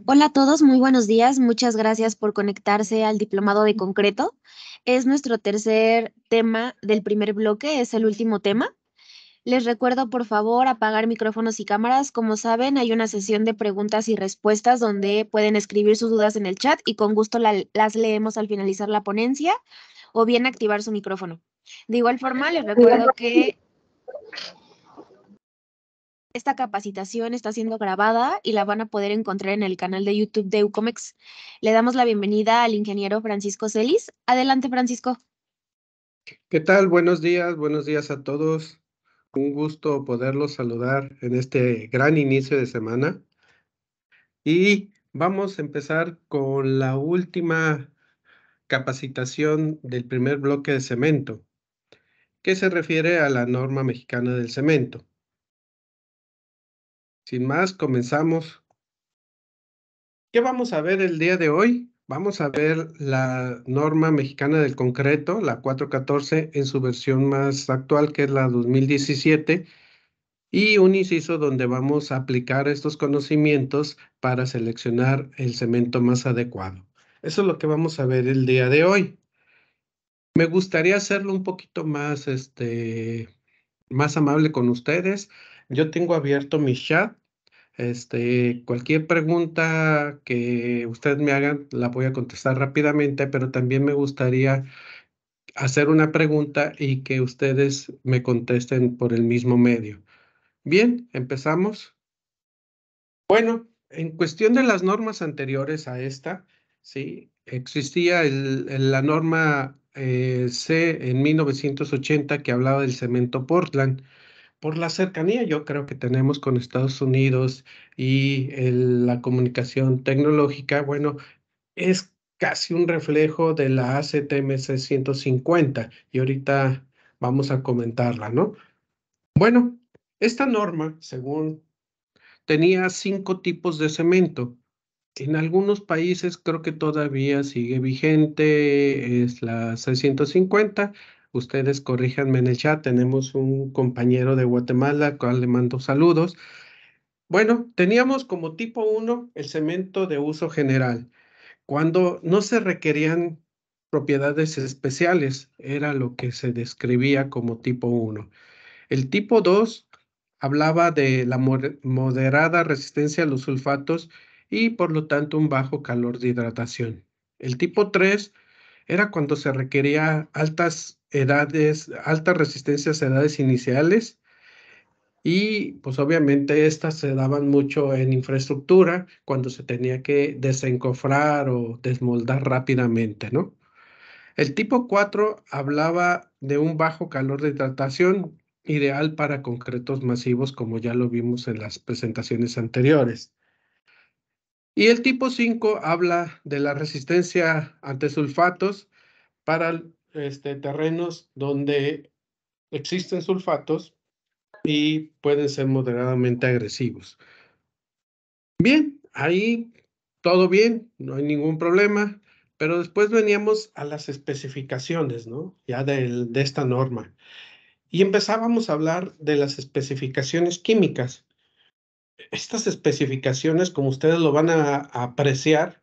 Hola a todos, muy buenos días. Muchas gracias por conectarse al Diplomado de Concreto. Es nuestro tercer tema del primer bloque, es el último tema. Les recuerdo, por favor, apagar micrófonos y cámaras. Como saben, hay una sesión de preguntas y respuestas donde pueden escribir sus dudas en el chat y con gusto las leemos al finalizar la ponencia o bien activar su micrófono. De igual forma, les recuerdo que esta capacitación está siendo grabada y la van a poder encontrar en el canal de YouTube de Ucomex. Le damos la bienvenida al ingeniero Francisco Celis. Adelante, Francisco. ¿Qué tal? Buenos días a todos. Un gusto poderlos saludar en este gran inicio de semana. Y vamos a empezar con la última capacitación del primer bloque de cemento, que se refiere a la norma mexicana del cemento. Sin más, comenzamos. ¿Qué vamos a ver el día de hoy? Vamos a ver la norma mexicana del concreto, la 414, en su versión más actual, que es la 2017. Y un inciso donde vamos a aplicar estos conocimientos para seleccionar el cemento más adecuado. Eso es lo que vamos a ver el día de hoy. Me gustaría hacerlo un poquito más, más amable con ustedes. Yo tengo abierto mi chat. Cualquier pregunta que ustedes me hagan, la voy a contestar rápidamente, pero también me gustaría hacer una pregunta y que ustedes me contesten por el mismo medio. Bien, empezamos. Bueno, en cuestión de las normas anteriores a esta, sí, existía la norma C en 1980 que hablaba del cemento Portland. Por la cercanía, yo creo que tenemos con Estados Unidos y la comunicación tecnológica, bueno, es casi un reflejo de la ACTMC 150 y ahorita vamos a comentarla, ¿no? Bueno, esta norma, según tenía 5 tipos de cemento. En algunos países creo que todavía sigue vigente, es la 650. Ustedes corríjanme en el chat, tenemos un compañero de Guatemala, al cual le mando saludos. Bueno, teníamos como tipo 1 el cemento de uso general, cuando no se requerían propiedades especiales, era lo que se describía como tipo 1. El tipo 2 hablaba de la moderada resistencia a los sulfatos y por lo tanto un bajo calor de hidratación. El tipo 3 era cuando se requería altas resistencias a edades iniciales y pues obviamente estas se daban mucho en infraestructura cuando se tenía que desencofrar o desmoldar rápidamente, ¿no? El tipo 4 hablaba de un bajo calor de hidratación, ideal para concretos masivos, como ya lo vimos en las presentaciones anteriores. Y el tipo 5 habla de la resistencia ante sulfatos para terrenos donde existen sulfatos y pueden ser moderadamente agresivos. Bien, ahí todo bien, no hay ningún problema, pero después veníamos a las especificaciones, ¿no? Ya de esta norma. Y empezábamos a hablar de las especificaciones químicas. Estas especificaciones, como ustedes lo van a apreciar,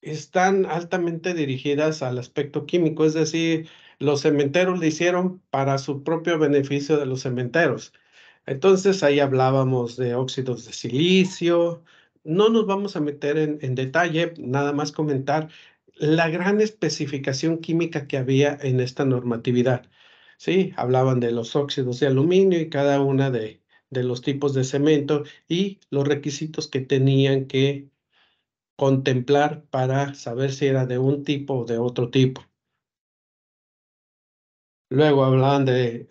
están altamente dirigidas al aspecto químico, es decir, los cementeros le hicieron para su propio beneficio de los cementeros. Entonces ahí hablábamos de óxidos de silicio. No nos vamos a meter en detalle, nada más comentar la gran especificación química que había en esta normatividad. Sí, hablaban de los óxidos de aluminio y cada una de los tipos de cemento y los requisitos que tenían que contemplar para saber si era de un tipo o de otro tipo. Luego hablaban de,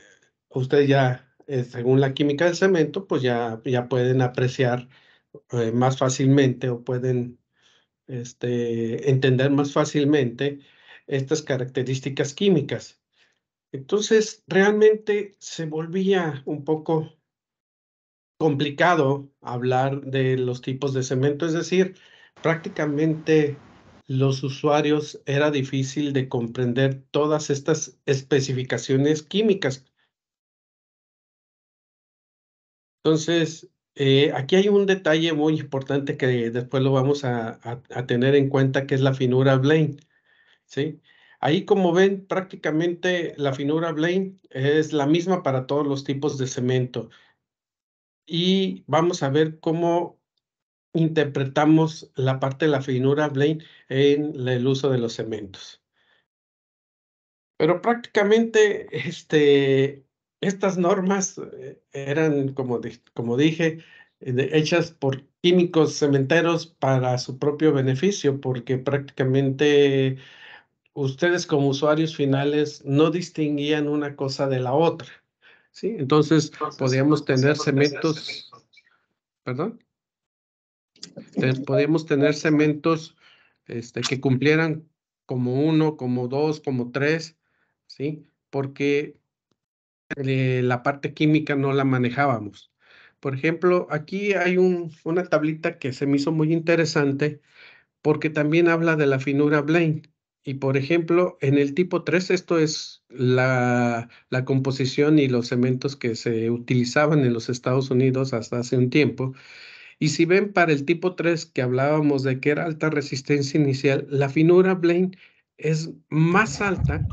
usted ya, según la química del cemento, pues ya pueden apreciar más fácilmente o pueden entender más fácilmente estas características químicas. Entonces, realmente se volvía un poco complicado hablar de los tipos de cemento, es decir, prácticamente los usuarios era difícil de comprender todas estas especificaciones químicas. Entonces, aquí hay un detalle muy importante que después lo vamos a tener en cuenta, que es la finura Blaine, ¿sí? Ahí, como ven, prácticamente la finura Blaine es la misma para todos los tipos de cemento. Y vamos a ver cómo interpretamos la parte de la finura Blaine en el uso de los cementos. Pero prácticamente estas normas eran, como dije, hechas por químicos cementeros para su propio beneficio, porque prácticamente ustedes como usuarios finales no distinguían una cosa de la otra, ¿sí? Entonces podíamos tener cementos, perdón, podíamos tener cementos que cumplieran como uno, como dos, como tres, ¿sí? Porque la parte química no la manejábamos. Por ejemplo, aquí hay una tablita que se me hizo muy interesante porque también habla de la finura Blaine. Y por ejemplo, en el tipo 3, esto es la composición y los cementos que se utilizaban en los Estados Unidos hasta hace un tiempo. Y si ven para el tipo 3 que hablábamos de que era alta resistencia inicial, la finura Blaine es más alta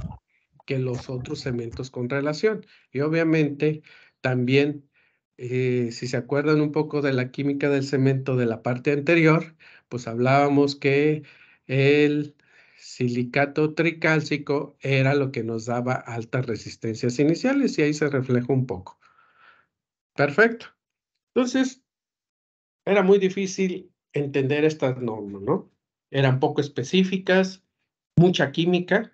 que los otros cementos con relación. Y obviamente también, si se acuerdan un poco de la química del cemento de la parte anterior, pues hablábamos que el silicato tricálcico era lo que nos daba altas resistencias iniciales y ahí se refleja un poco. Perfecto. Entonces, era muy difícil entender estas normas, ¿no? Eran poco específicas, mucha química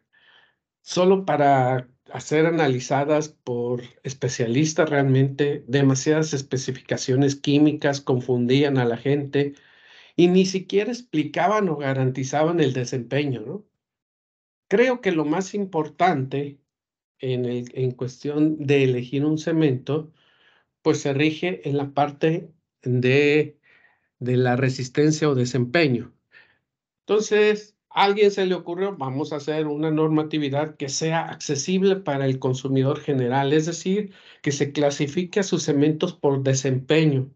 solo para ser analizadas por especialistas realmente, demasiadas especificaciones químicas confundían a la gente y ni siquiera explicaban o garantizaban el desempeño, ¿no? Creo que lo más importante en cuestión de elegir un cemento, pues se rige en la parte de, de la resistencia o desempeño. Entonces, a alguien se le ocurrió, vamos a hacer una normatividad que sea accesible para el consumidor general, es decir, que se clasifique a sus cementos por desempeño,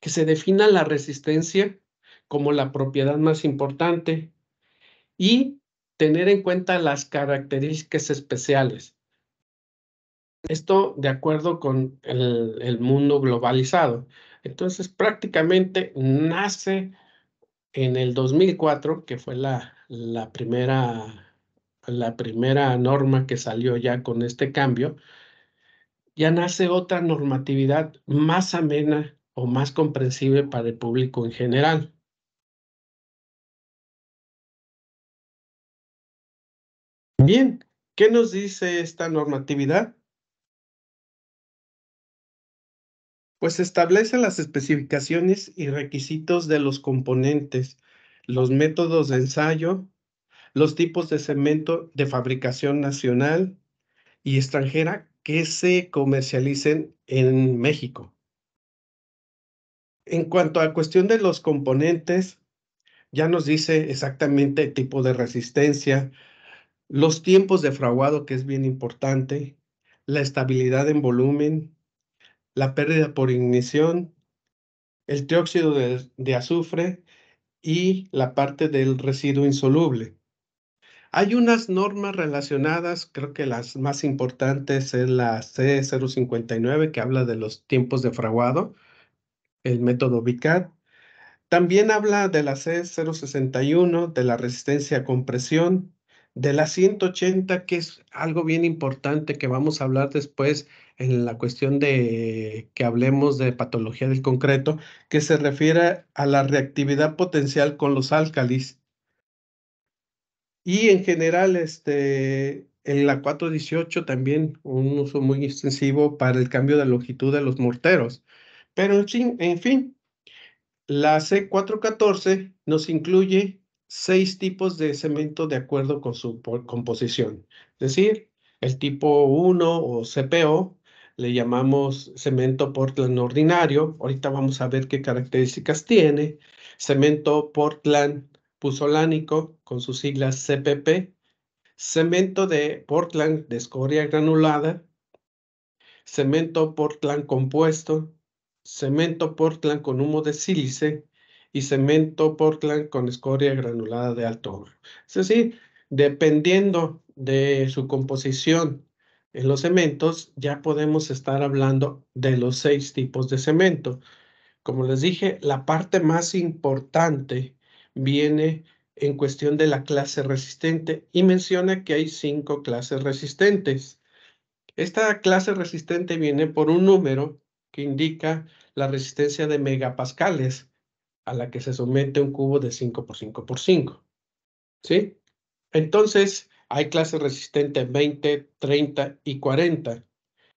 que se defina la resistencia como la propiedad más importante y tener en cuenta las características especiales. Esto de acuerdo con el mundo globalizado. Entonces, prácticamente nace en el 2004, que fue la primera norma que salió ya con este cambio, ya nace otra normatividad más amena o más comprensible para el público en general. Bien, ¿qué nos dice esta normatividad? Pues establece las especificaciones y requisitos de los componentes, los métodos de ensayo, los tipos de cemento de fabricación nacional y extranjera que se comercialicen en México. En cuanto a cuestión de los componentes, ya nos dice exactamente el tipo de resistencia, los tiempos de fraguado, que es bien importante, la estabilidad en volumen, la pérdida por ignición, el trióxido de azufre y la parte del residuo insoluble. Hay unas normas relacionadas, creo que las más importantes es la C059, que habla de los tiempos de fraguado, el método VICAD. También habla de la C061, de la resistencia a compresión, de la 180, que es algo bien importante que vamos a hablar después en la cuestión de que hablemos de patología del concreto, que se refiere a la reactividad potencial con los álcalis. Y en general, en la 418 también un uso muy extensivo para el cambio de longitud de los morteros. Pero en fin, la C414 nos incluye 6 tipos de cemento de acuerdo con su composición. Es decir, el tipo 1 o CPO le llamamos cemento Portland ordinario. Ahorita vamos a ver qué características tiene. Cemento Portland puzolánico con sus siglas CPP. Cemento de Portland de escoria granulada. Cemento Portland compuesto. cemento Portland con humo de sílice y cemento Portland con escoria granulada de alto oro. Es decir, dependiendo de su composición en los cementos, ya podemos estar hablando de los 6 tipos de cemento. Como les dije, la parte más importante viene en cuestión de la clase resistente y menciona que hay 5 clases resistentes. Esta clase resistente viene por un número que indica la resistencia de megapascales a la que se somete un cubo de 5 por 5 por 5. ¿Sí? Entonces, hay clase resistente 20, 30 y 40.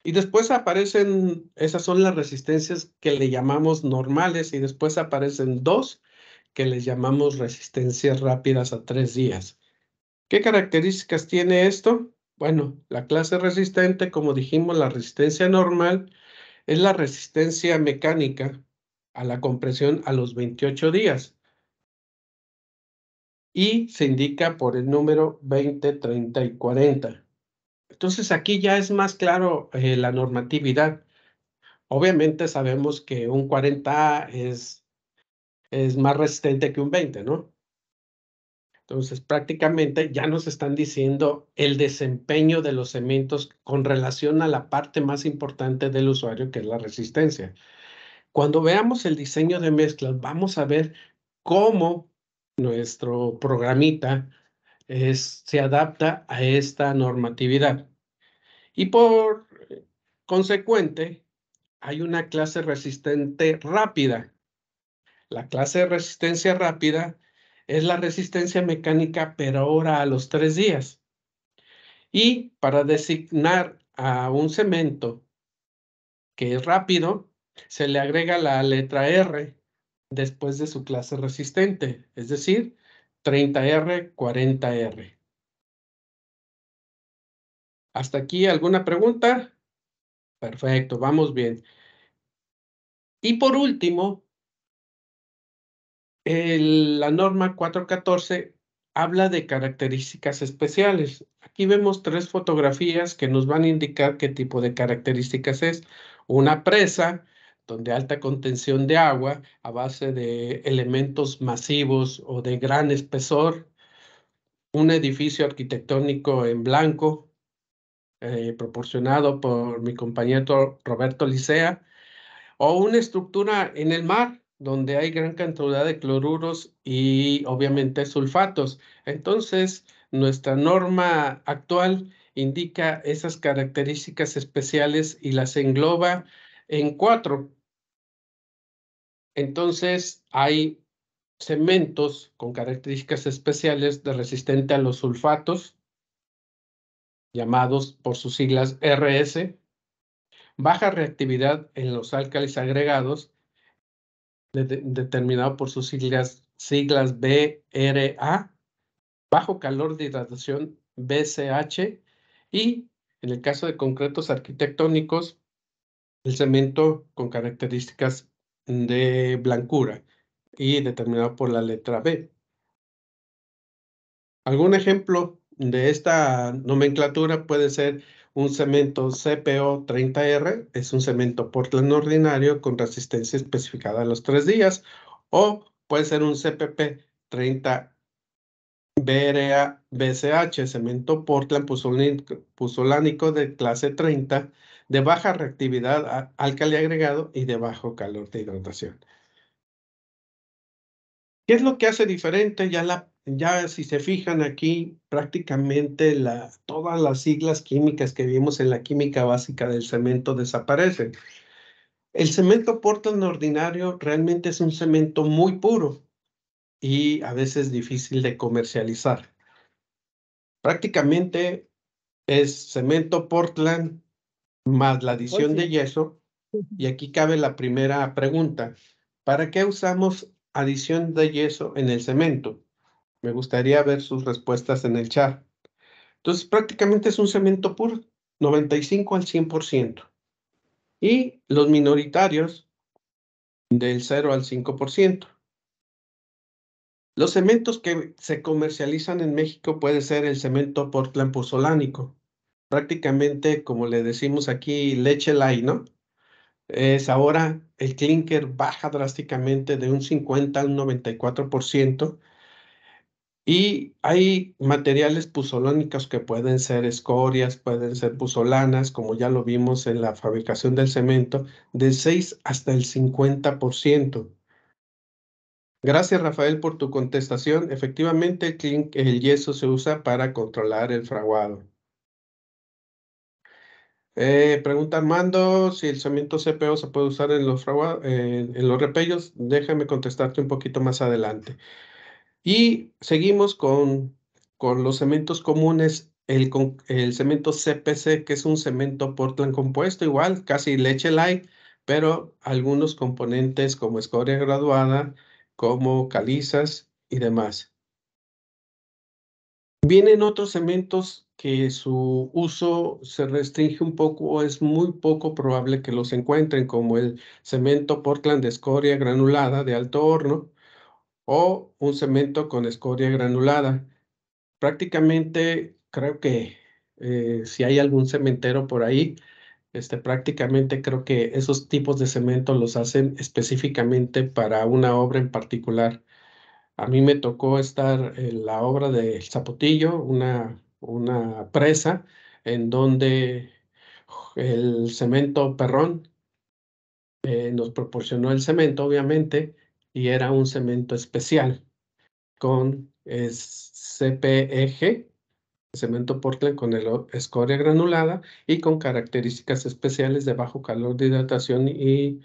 Y después aparecen, esas son las resistencias que le llamamos normales, y después aparecen dos que les llamamos resistencias rápidas a 3 días. ¿Qué características tiene esto? Bueno, la clase resistente, como dijimos, la resistencia normal es la resistencia mecánica a la compresión a los 28 días y se indica por el número 20, 30 y 40. Entonces aquí ya es más claro la normatividad. Obviamente sabemos que un 40 es más resistente que un 20, ¿no? Entonces, prácticamente ya nos están diciendo el desempeño de los cementos con relación a la parte más importante del usuario, que es la resistencia. Cuando veamos el diseño de mezclas, vamos a ver cómo nuestro programita se adapta a esta normatividad. Y por consecuente, hay una clase resistente rápida. La clase de resistencia rápida es la resistencia mecánica, pero ahora a los 3 días. Y para designar a un cemento que es rápido, se le agrega la letra R después de su clase resistente, es decir, 30R, 40R. ¿Hasta aquí alguna pregunta? Perfecto, vamos bien. Y por último, la norma 414 habla de características especiales. Aquí vemos 3 fotografías que nos van a indicar qué tipo de características es. Una presa, donde alta contención de agua a base de elementos masivos o de gran espesor. Un edificio arquitectónico en blanco, proporcionado por mi compañero Roberto Licea, o una estructura en el mar, donde hay gran cantidad de cloruros y obviamente sulfatos. Entonces, nuestra norma actual indica esas características especiales y las engloba en 4. Entonces, hay cementos con características especiales de resistente a los sulfatos, llamados por sus siglas RS, baja reactividad en los álcalis agregados, determinado por sus siglas BRA, bajo calor de hidratación BCH, y en el caso de concretos arquitectónicos, el cemento con características de blancura y determinado por la letra B. Algún ejemplo de esta nomenclatura puede ser un cemento CPO 30R, es un cemento Portland ordinario con resistencia especificada a los 3 días, o puede ser un CPP 30 BRA BCH, cemento Portland puzolánico de clase 30, de baja reactividad álcali agregado y de bajo calor de hidratación. ¿Qué es lo que hace diferente? Ya si se fijan aquí, prácticamente todas las siglas químicas que vimos en la química básica del cemento desaparecen. El cemento Portland ordinario realmente es un cemento muy puro y a veces difícil de comercializar. Prácticamente es cemento Portland más la adición de yeso, y aquí cabe la primera pregunta. ¿Para qué usamos adición de yeso en el cemento? Me gustaría ver sus respuestas en el chat. Entonces, prácticamente es un cemento puro, 95 al 100%. Y los minoritarios, del 0 al 5%. Los cementos que se comercializan en México puede ser el cemento Portland puzolánico. Prácticamente, como le decimos aquí, leche light, ¿no? es ahora el clínker baja drásticamente de un 50 a un 94%. Y hay materiales puzzolónicos que pueden ser escorias, pueden ser puzzolanas, como ya lo vimos en la fabricación del cemento, del 6 hasta el 50%. Gracias, Rafael, por tu contestación. Efectivamente, el yeso se usa para controlar el fraguado. Pregunta Armando si el cemento CPO se puede usar en en los repellos. Déjame contestarte un poquito más adelante. Y seguimos con los cementos comunes, el cemento CPC, que es un cemento Portland compuesto, igual, casi leche light, pero algunos componentes como escoria graduada, como calizas y demás. Vienen otros cementos que su uso se restringe un poco o es muy poco probable que los encuentren, como el cemento Portland de escoria granulada de alto horno o un cemento con escoria granulada. Prácticamente creo que si hay algún cementero por ahí, prácticamente creo que esos tipos de cemento los hacen específicamente para una obra en particular. A mí me tocó estar en la obra de Zapotillo, una presa, en donde el cemento Perrón nos proporcionó el cemento, obviamente, y era un cemento especial con CPEG, cemento Portland con escoria granulada y con características especiales de bajo calor de hidratación y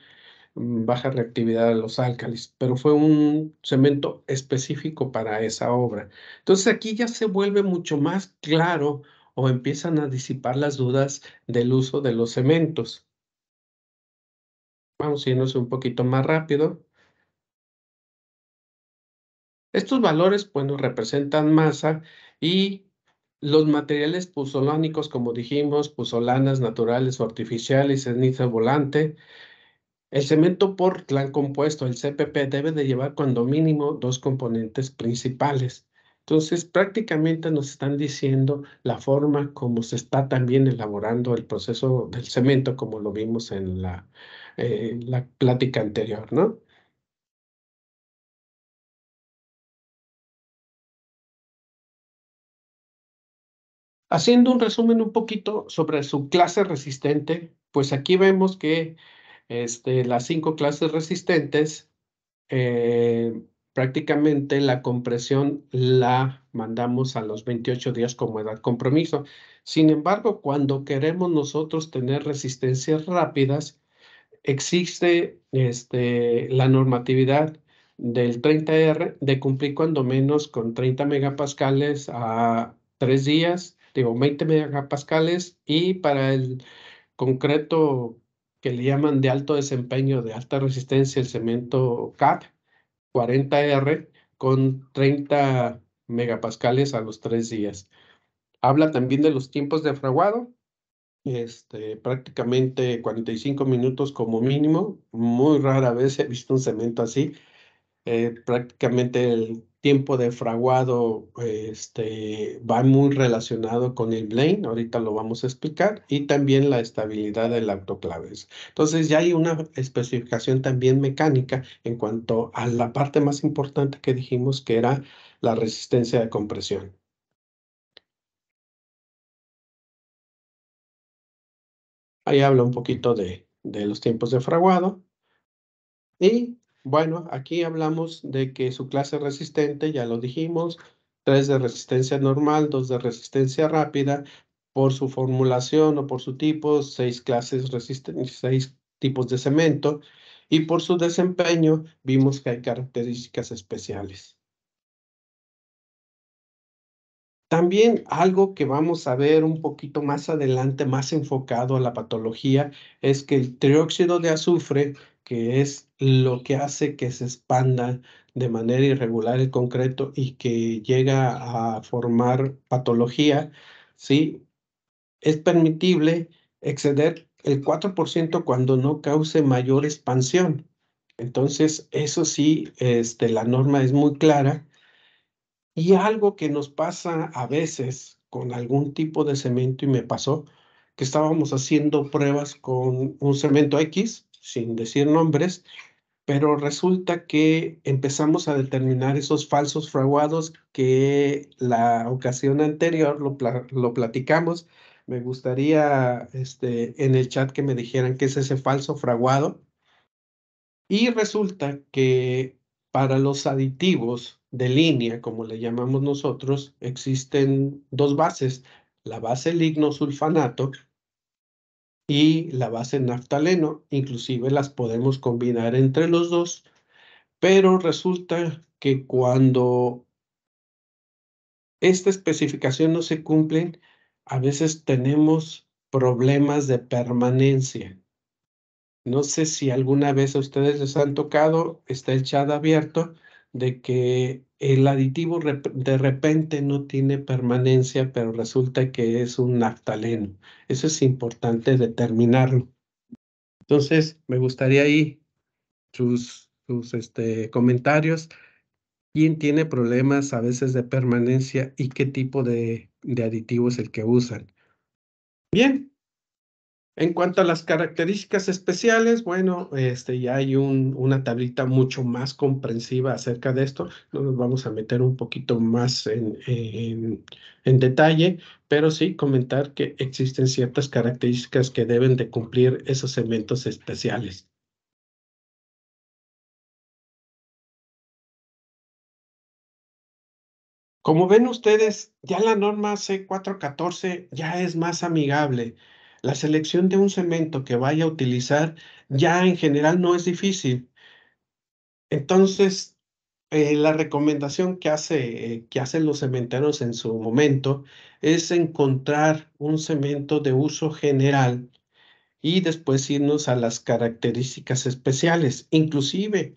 baja reactividad a los álcalis, pero fue un cemento específico para esa obra. Entonces aquí ya se vuelve mucho más claro o empiezan a disipar las dudas del uso de los cementos. Vamos a irnos un poquito más rápido. Estos valores, bueno, representan masa y los materiales puzzolónicos, como dijimos, puzzolanas naturales o artificiales, ceniza volante. El cemento Portland compuesto, el CPP, debe de llevar cuando mínimo dos componentes principales. Entonces, prácticamente nos están diciendo la forma como se está también elaborando el proceso del cemento, como lo vimos en la plática anterior, ¿no? Haciendo un resumen un poquito sobre su clase resistente, pues aquí vemos que las 5 clases resistentes, prácticamente la compresión la mandamos a los 28 días como edad compromiso. Sin embargo, cuando queremos nosotros tener resistencias rápidas, existe la normatividad del 30R de cumplir cuando menos con 30 megapascales a 3 días, digo 20 megapascales, y para el concreto que le llaman de alto desempeño, de alta resistencia, el cemento CAP 40R con 30 megapascales a los 3 días. Habla también de los tiempos de fraguado, prácticamente 45 minutos como mínimo. Muy rara vez he visto un cemento así. Prácticamente el tiempo de fraguado va muy relacionado con el blend, ahorita lo vamos a explicar, y también la estabilidad del autoclaves. Entonces ya hay una especificación también mecánica en cuanto a la parte más importante que dijimos, que era la resistencia de compresión. Ahí habla un poquito de los tiempos de fraguado. Y bueno, aquí hablamos de que su clase resistente, ya lo dijimos, 3 de resistencia normal, 2 de resistencia rápida, por su formulación o por su tipo, 6 tipos de cemento, y por su desempeño vimos que hay características especiales. También algo que vamos a ver un poquito más adelante, más enfocado a la patología, es que el trióxido de azufre, que es lo que hace que se expanda de manera irregular el concreto y que llega a formar patología, ¿sí? Es permitible exceder el 4% cuando no cause mayor expansión. Entonces, eso sí, la norma es muy clara. Y algo que nos pasa a veces con algún tipo de cemento, y me pasó que estábamos haciendo pruebas con un cemento X, sin decir nombres, pero resulta que empezamos a determinar esos falsos fraguados que la ocasión anterior lo platicamos. Me gustaría en el chat que me dijeran qué es ese falso fraguado. Y resulta que para los aditivos de línea, como le llamamos nosotros, existen dos bases, la base lignosulfanato y la base naftaleno. Inclusive las podemos combinar entre los dos, pero resulta que cuando esta especificación no se cumple, a veces tenemos problemas de permanencia. No sé si alguna vez a ustedes les han tocado, está el chat abierto, de que el aditivo de repente no tiene permanencia, pero resulta que es un naftaleno. Eso es importante determinarlo. Entonces, me gustaría ahí sus comentarios. ¿Quién tiene problemas a veces de permanencia y qué tipo de aditivo es el que usan? Bien. En cuanto a las características especiales, bueno, ya hay una tablita mucho más comprensiva acerca de esto. No nos vamos a meter un poquito más en detalle, pero sí comentar que existen ciertas características que deben de cumplir esos eventos especiales. Como ven ustedes, ya la norma C414 ya es más amigable. La selección de un cemento que vaya a utilizar ya en general no es difícil. Entonces, la recomendación que hacen los cementeros en su momento es encontrar un cemento de uso general y después irnos a las características especiales. Inclusive,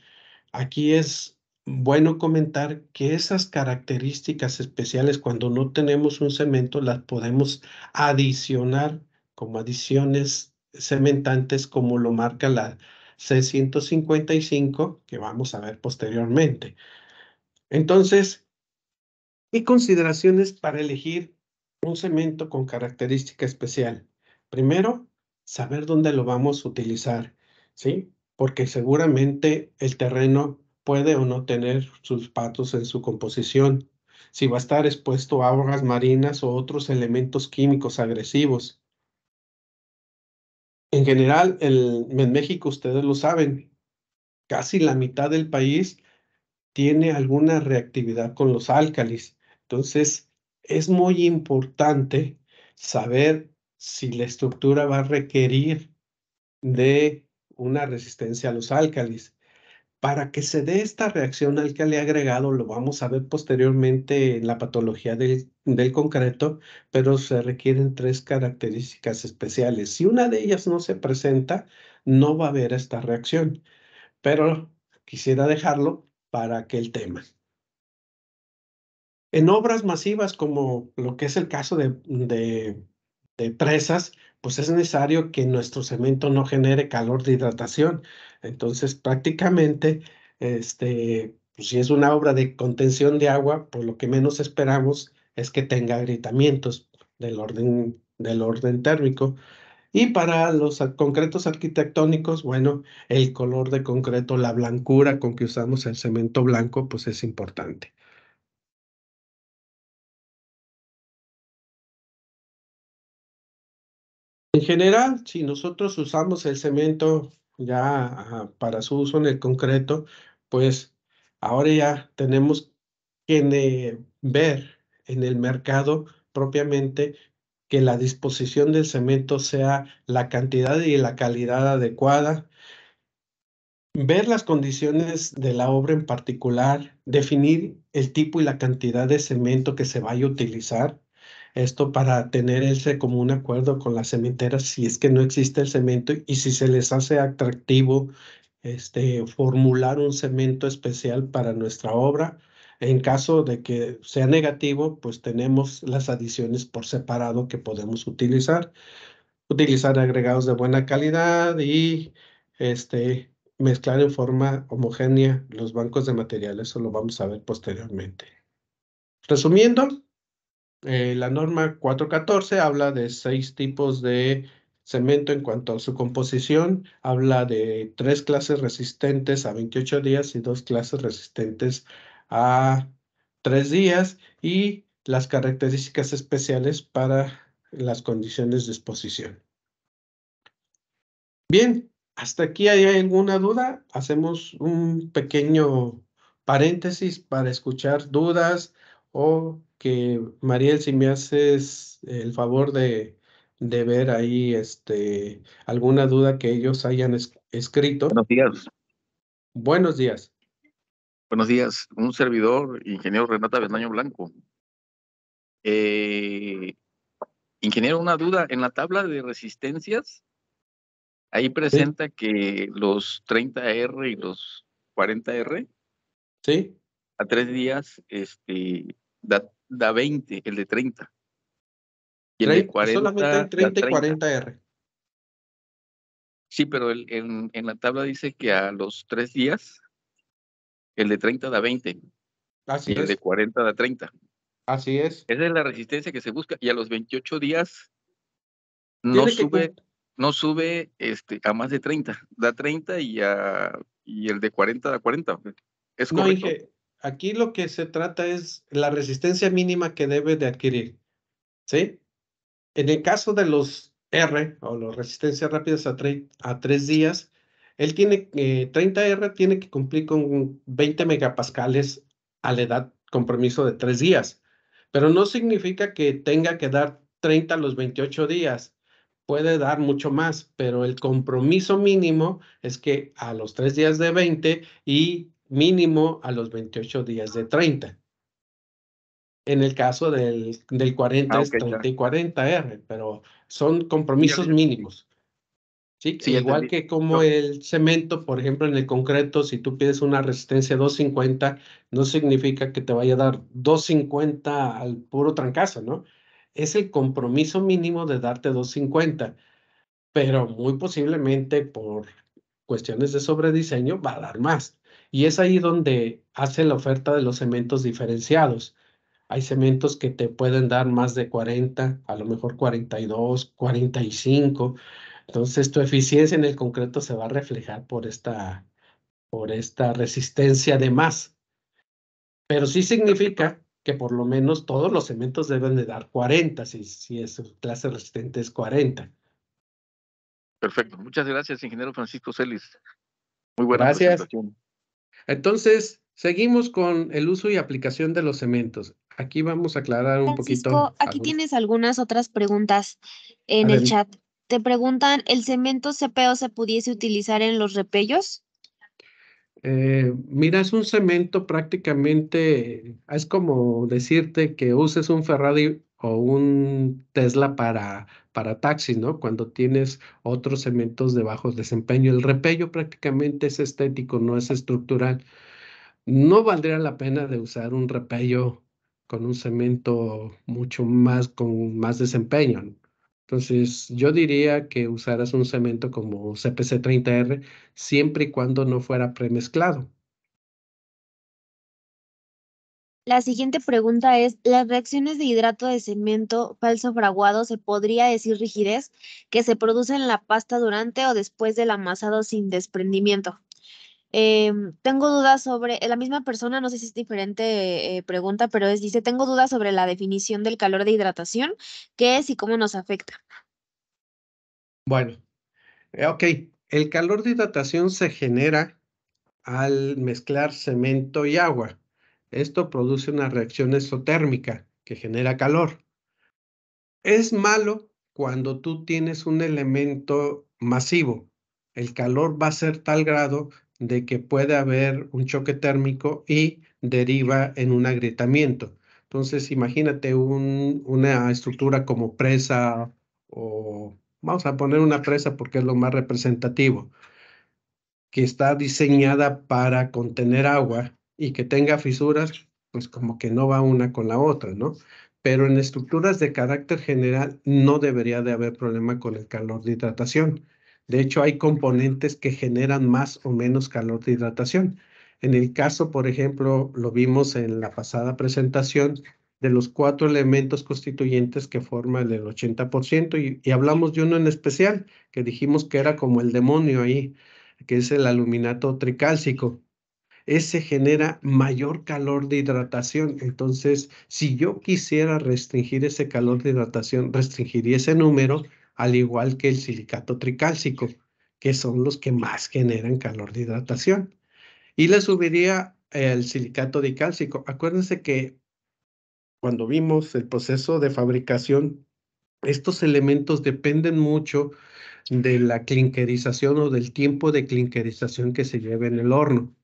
aquí es bueno comentar que esas características especiales, cuando no tenemos un cemento, las podemos adicionar como adiciones cementantes, como lo marca la C155, que vamos a ver posteriormente. Entonces, ¿qué consideraciones para elegir un cemento con característica especial? Primero, saber dónde lo vamos a utilizar, ¿sí? Porque seguramente el terreno puede o no tener sus patos en su composición, si va a estar expuesto a aguas marinas o otros elementos químicos agresivos. En general, en México, ustedes lo saben, casi la mitad del país tiene alguna reactividad con los álcalis. Entonces, es muy importante saber si la estructura va a requerir de una resistencia a los álcalis. Para que se dé esta reacción álcali agregado, lo vamos a ver posteriormente en la patología del concreto, pero se requieren tres características especiales. Si una de ellas no se presenta, no va a haber esta reacción, pero quisiera dejarlo para aquel tema. En obras masivas como lo que es el caso de presas, pues es necesario que nuestro cemento no genere calor de hidratación. Entonces, prácticamente, pues si es una obra de contención de agua, pues lo que menos esperamos es que tenga agrietamientos del orden térmico. Y para los concretos arquitectónicos, bueno, el color de concreto, la blancura con que usamos el cemento blanco, pues es importante. En general, si nosotros usamos el cemento ya para su uso en el concreto, pues ahora ya tenemos que ver en el mercado propiamente que la disposición del cemento sea la cantidad y la calidad adecuada, ver las condiciones de la obra en particular, definir el tipo y la cantidad de cemento que se vaya a utilizar. Esto para tener ese como un acuerdo con las cementeras si es que no existe el cemento y si se les hace atractivo formular un cemento especial para nuestra obra. En caso de que sea negativo, pues tenemos las adiciones por separado que podemos utilizar. Utilizar agregados de buena calidad y mezclar en forma homogénea los bancos de materiales. Eso lo vamos a ver posteriormente. Resumiendo, la norma 414 habla de 6 tipos de cemento en cuanto a su composición. Habla de 3 clases resistentes a 28 días y 2 clases resistentes a 3 días y las características especiales para las condiciones de exposición. Bien, ¿hasta aquí hay alguna duda? Hacemos un pequeño paréntesis para escuchar dudas o que Mariel, si me haces el favor de ver ahí alguna duda que ellos hayan escrito. Buenos días. Buenos días. Buenos días. Un servidor, ingeniero Renata Bendaño Blanco. Ingeniero, una duda. En la tabla de resistencias, ahí Sí, presenta que los 30R y los 40R sí. a 3 días da 20, el de 30. Y el de Solamente hay 40 da 30 y 30. 40R. Sí, pero en la tabla dice que a los 3 días, el de 30 da 20 Así y el de es, 40 da 30. así es. Esa es la resistencia que se busca. Y a los 28 días no Tiene que sube, no sube a más de 30, da 30 y el de 40 da 40. ¿Es No, correcto? Inge, aquí lo que se trata es la resistencia mínima que debe de adquirir, ¿sí? En el caso de los R o las resistencias rápidas a 3 días, él tiene 30R tiene que cumplir con 20 megapascales a la edad compromiso de 3 días, pero no significa que tenga que dar 30 a los 28 días. Puede dar mucho más, pero el compromiso mínimo es que a los 3 días de 20 y mínimo a los 28 días de 30. En el caso del 40 Ah, es ok, ya. 30 y 40R, pero son Ya, compromisos ya. mínimos, ¿sí? Sí, E ya igual entendí. que como No, el cemento, por ejemplo, en el concreto, si tú pides una resistencia 250, no significa que te vaya a dar 250 al puro trancazo, ¿no? Es el compromiso mínimo de darte 250, pero muy posiblemente por cuestiones de sobrediseño va a dar más. Y es ahí donde hace la oferta de los cementos diferenciados. Hay cementos que te pueden dar más de 40, a lo mejor 42, 45. Entonces, tu eficiencia en el concreto se va a reflejar por esta resistencia de más. Pero sí perfecto, significa que por lo menos todos los cementos deben de dar 40, si es su clase resistente es 40. perfecto. Muchas gracias, ingeniero Francisco Celis. Muy buena Gracias. presentación. Entonces, seguimos con el uso y aplicación de los cementos. Aquí vamos a aclarar un poquito Francisco, aquí algunos. tienes algunas otras preguntas en el Adel- chat. Te preguntan, ¿el cemento CPO se pudiese utilizar en los repellos? Mira, es un cemento prácticamente, es como decirte que uses un Ferrari o un Tesla para taxis, ¿no? Cuando tienes otros cementos de bajo desempeño. El repello prácticamente es estético, no es estructural. No valdría la pena de usar un repello con un cemento mucho más, con más desempeño, ¿no? Entonces, yo diría que usaras un cemento como CPC-30R siempre y cuando no fuera premezclado. La siguiente pregunta es, ¿las reacciones de hidrato de cemento falso fraguado se podría decir rigidez que se produce en la pasta durante o después del amasado sin desprendimiento? Tengo dudas sobre, la misma persona, no sé si es diferente pregunta, pero dice, tengo dudas sobre la definición del calor de hidratación, qué es y cómo nos afecta. Bueno, ok, el calor de hidratación se genera al mezclar cemento y agua. Esto produce una reacción exotérmica que genera calor. Es malo cuando tú tienes un elemento masivo. El calor va a ser tal grado de que puede haber un choque térmico y deriva en un agrietamiento. Entonces, imagínate una estructura como presa o vamos a poner una presa porque es lo más representativo que está diseñada para contener agua y que tenga fisuras, pues como que no va una con la otra, ¿no? Pero en estructuras de carácter general no debería de haber problema con el calor de hidratación. De hecho, hay componentes que generan más o menos calor de hidratación. En el caso, por ejemplo, lo vimos en la pasada presentación de los 4 elementos constituyentes que forman el 80%, y hablamos de uno en especial, que dijimos que era como el demonio ahí, que es el aluminato tricálcico. Ese genera mayor calor de hidratación. Entonces, si yo quisiera restringir ese calor de hidratación, restringiría ese número, al igual que el silicato tricálcico, que son los que más generan calor de hidratación. Y le subiría el silicato dicálcico. Acuérdense que cuando vimos el proceso de fabricación, estos elementos dependen mucho de la clinkerización o del tiempo de clinkerización que se lleva en el horno.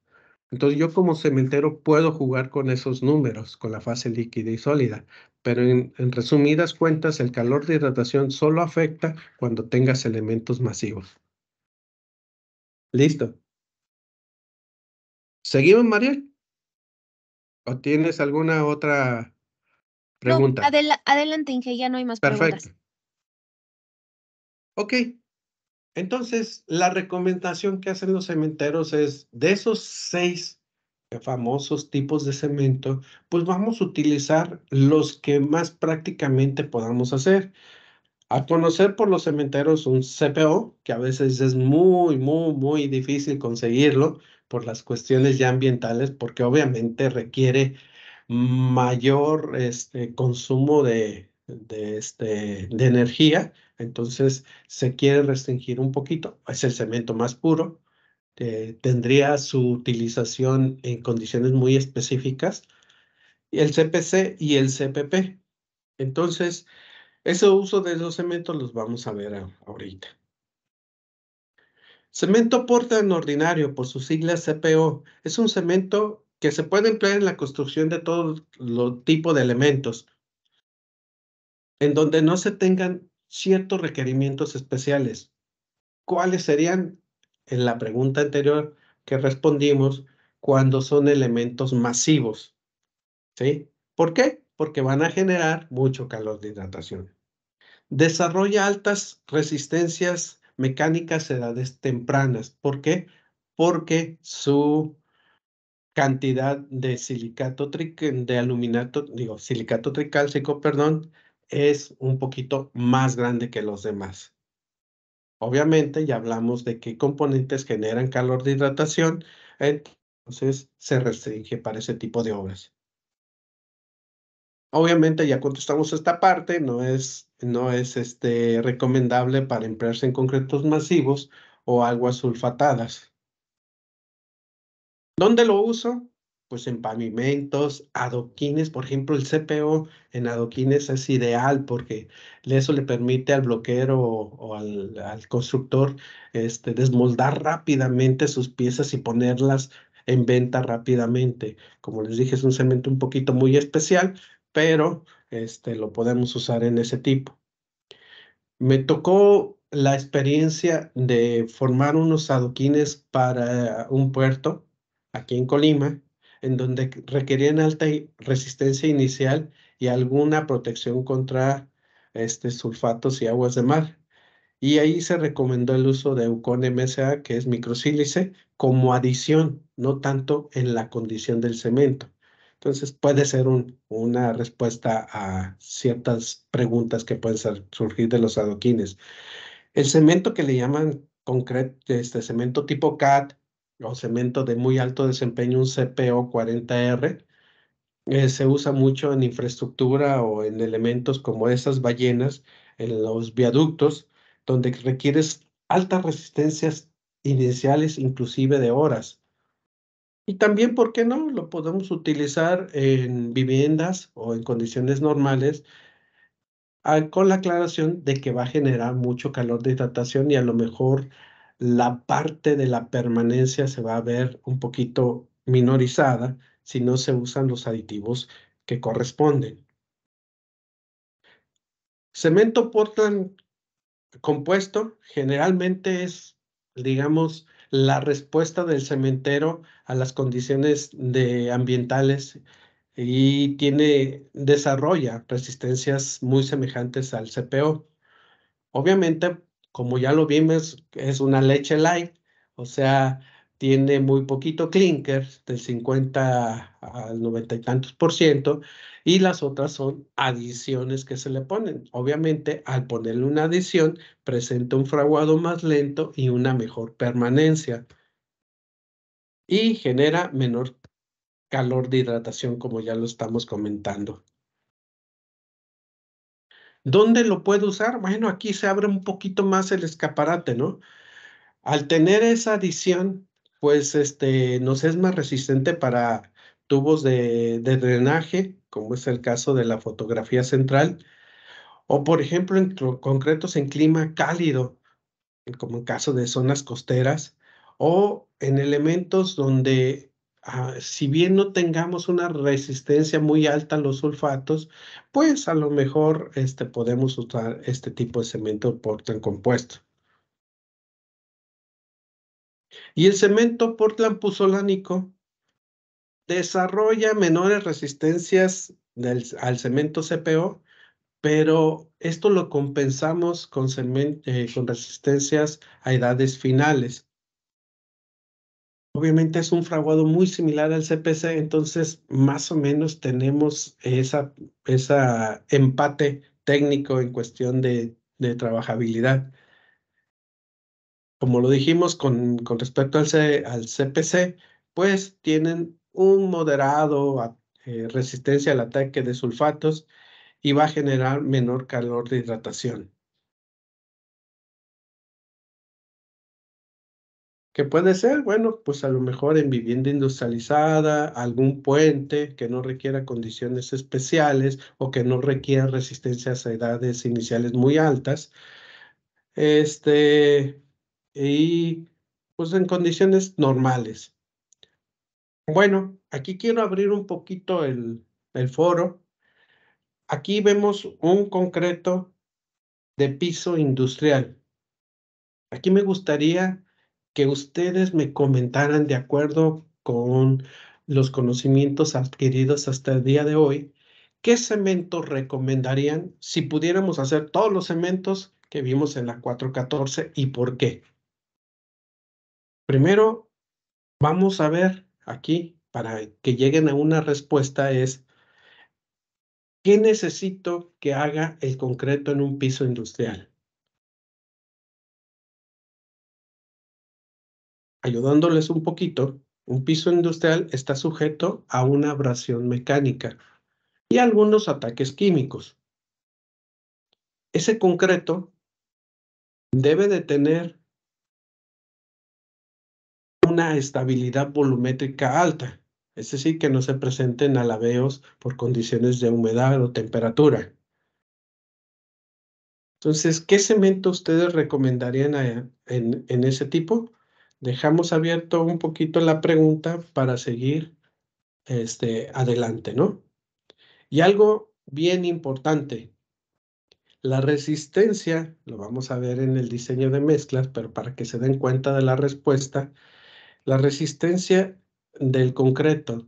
Entonces yo como cementero puedo jugar con esos números, con la fase líquida y sólida, pero en resumidas cuentas el calor de hidratación solo afecta cuando tengas elementos masivos. ¿Listo? ¿Seguimos, Mariel? ¿O tienes alguna otra No, pregunta? adelante, Inge, ya no hay más Perfecto. preguntas. Ok, entonces la recomendación que hacen los cementeros es de esos 6 famosos tipos de cemento, pues vamos a utilizar los que más prácticamente podamos hacer. A conocer por los cementeros un CPO, que a veces es muy difícil conseguirlo por las cuestiones ya ambientales, porque obviamente requiere mayor consumo de energía. Entonces se quiere restringir un poquito. Es el cemento más puro. Tendría su utilización en condiciones muy específicas. Y el CPC y el CPP. Entonces, ese uso de esos cementos los vamos a ver ahorita. Cemento Portland ordinario, por sus siglas CPO, es un cemento que se puede emplear en la construcción de todo tipo de elementos, en donde no se tengan ciertos requerimientos especiales. ¿Cuáles serían? En la pregunta anterior que respondimos, cuando son elementos masivos, ¿sí? ¿Por qué? Porque van a generar mucho calor de hidratación. Desarrolla altas resistencias mecánicas a edades tempranas. ¿Por qué? Porque su cantidad de silicato tricálcico, perdón, es un poquito más grande que los demás. Obviamente ya hablamos de qué componentes generan calor de hidratación, entonces se restringe para ese tipo de obras. Obviamente ya contestamos esta parte, no es recomendable para emplearse en concretos masivos o aguas sulfatadas. ¿Dónde lo uso? Pues en pavimentos, adoquines, por ejemplo, el CPO en adoquines es ideal porque eso le permite al bloquero o al constructor desmoldar rápidamente sus piezas y ponerlas en venta rápidamente. Como les dije, es un cemento un poquito muy especial, pero lo podemos usar en ese tipo. Me tocó la experiencia de formar unos adoquines para un puerto aquí en Colima, en donde requerían alta resistencia inicial y alguna protección contra sulfatos y aguas de mar. Y ahí se recomendó el uso de Eucon MSA, que es microsílice, como adición, no tanto en la condición del cemento. Entonces puede ser una respuesta a ciertas preguntas que pueden surgir de los adoquines. El cemento que le llaman concreto, cemento tipo CAT o cemento de muy alto desempeño, un CPO 40R, se usa mucho en infraestructura o en elementos como esas ballenas, en los viaductos, donde requieres altas resistencias iniciales, inclusive de horas. Y también, ¿por qué no? Lo podemos utilizar en viviendas o en condiciones normales, con la aclaración de que va a generar mucho calor de hidratación y a lo mejor la parte de la permanencia se va a ver un poquito minorizada si no se usan los aditivos que corresponden. Cemento Portland compuesto generalmente es, digamos, la respuesta del cementero a las condiciones ambientales y desarrolla resistencias muy semejantes al CPO. Obviamente, como ya lo vimos, es una leche light, o sea, tiene muy poquito clinker, del 50 al 90 y tantos por ciento, y las otras son adiciones que se le ponen. Obviamente, al ponerle una adición, presenta un fraguado más lento y una mejor permanencia, y genera menor calor de hidratación, como ya lo estamos comentando. ¿Dónde lo puedo usar? Bueno, aquí se abre un poquito más el escaparate, ¿no? Al tener esa adición, pues nos es más resistente para tubos de drenaje, como es el caso de la fotografía central, o por ejemplo en concretos en clima cálido, como en caso de zonas costeras, o en elementos donde, si bien no tengamos una resistencia muy alta a los sulfatos, pues a lo mejor podemos usar este tipo de cemento Portland compuesto. Y el cemento Portland puzolánico desarrolla menores resistencias al cemento CPO, pero esto lo compensamos con resistencias a edades finales. Obviamente es un fraguado muy similar al CPC, entonces más o menos tenemos esa empate técnico en cuestión de trabajabilidad. Como lo dijimos con respecto al CPC, pues tienen un moderado resistencia al ataque de sulfatos y va a generar menor calor de hidratación. ¿Qué puede ser? Bueno, pues a lo mejor en vivienda industrializada, algún puente que no requiera condiciones especiales o que no requiera resistencias a edades iniciales muy altas. Y pues en condiciones normales. Bueno, aquí quiero abrir un poquito el foro. Aquí vemos un concreto de piso industrial. Aquí me gustaría que ustedes me comentaran, de acuerdo con los conocimientos adquiridos hasta el día de hoy, ¿qué cemento recomendarían si pudiéramos hacer todos los cementos que vimos en la 414 y por qué? Primero, vamos a ver aquí, para que lleguen a una respuesta, es ¿qué necesito que haga el concreto en un piso industrial? Ayudándoles un poquito, un piso industrial está sujeto a una abrasión mecánica y algunos ataques químicos. Ese concreto debe de tener una estabilidad volumétrica alta, es decir, que no se presenten alabeos por condiciones de humedad o temperatura. Entonces, ¿qué cemento ustedes recomendarían en ese tipo? Dejamos abierto un poquito la pregunta para seguir adelante, ¿no? Y algo bien importante, la resistencia, lo vamos a ver en el diseño de mezclas, pero para que se den cuenta de la respuesta, la resistencia del concreto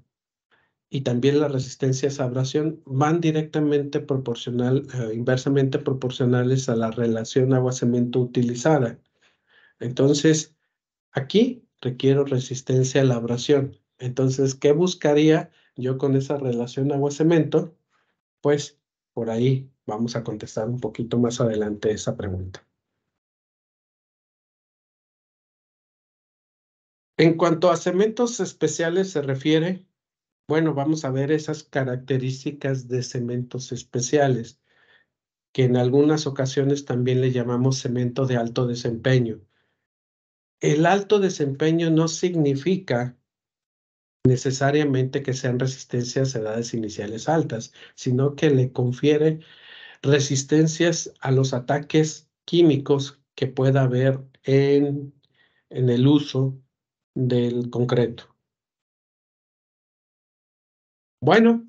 y también la resistencia a esa abrasión van directamente inversamente proporcionales a la relación agua-cemento utilizada. Entonces, aquí requiero resistencia a la abrasión. Entonces, ¿qué buscaría yo con esa relación agua-cemento? Pues por ahí vamos a contestar un poquito más adelante esa pregunta. En cuanto a cementos especiales se refiere, bueno, vamos a ver esas características de cementos especiales, que en algunas ocasiones también le llamamos cemento de alto desempeño. El alto desempeño no significa necesariamente que sean resistencias a edades iniciales altas, sino que le confiere resistencias a los ataques químicos que pueda haber en el uso del concreto. Bueno,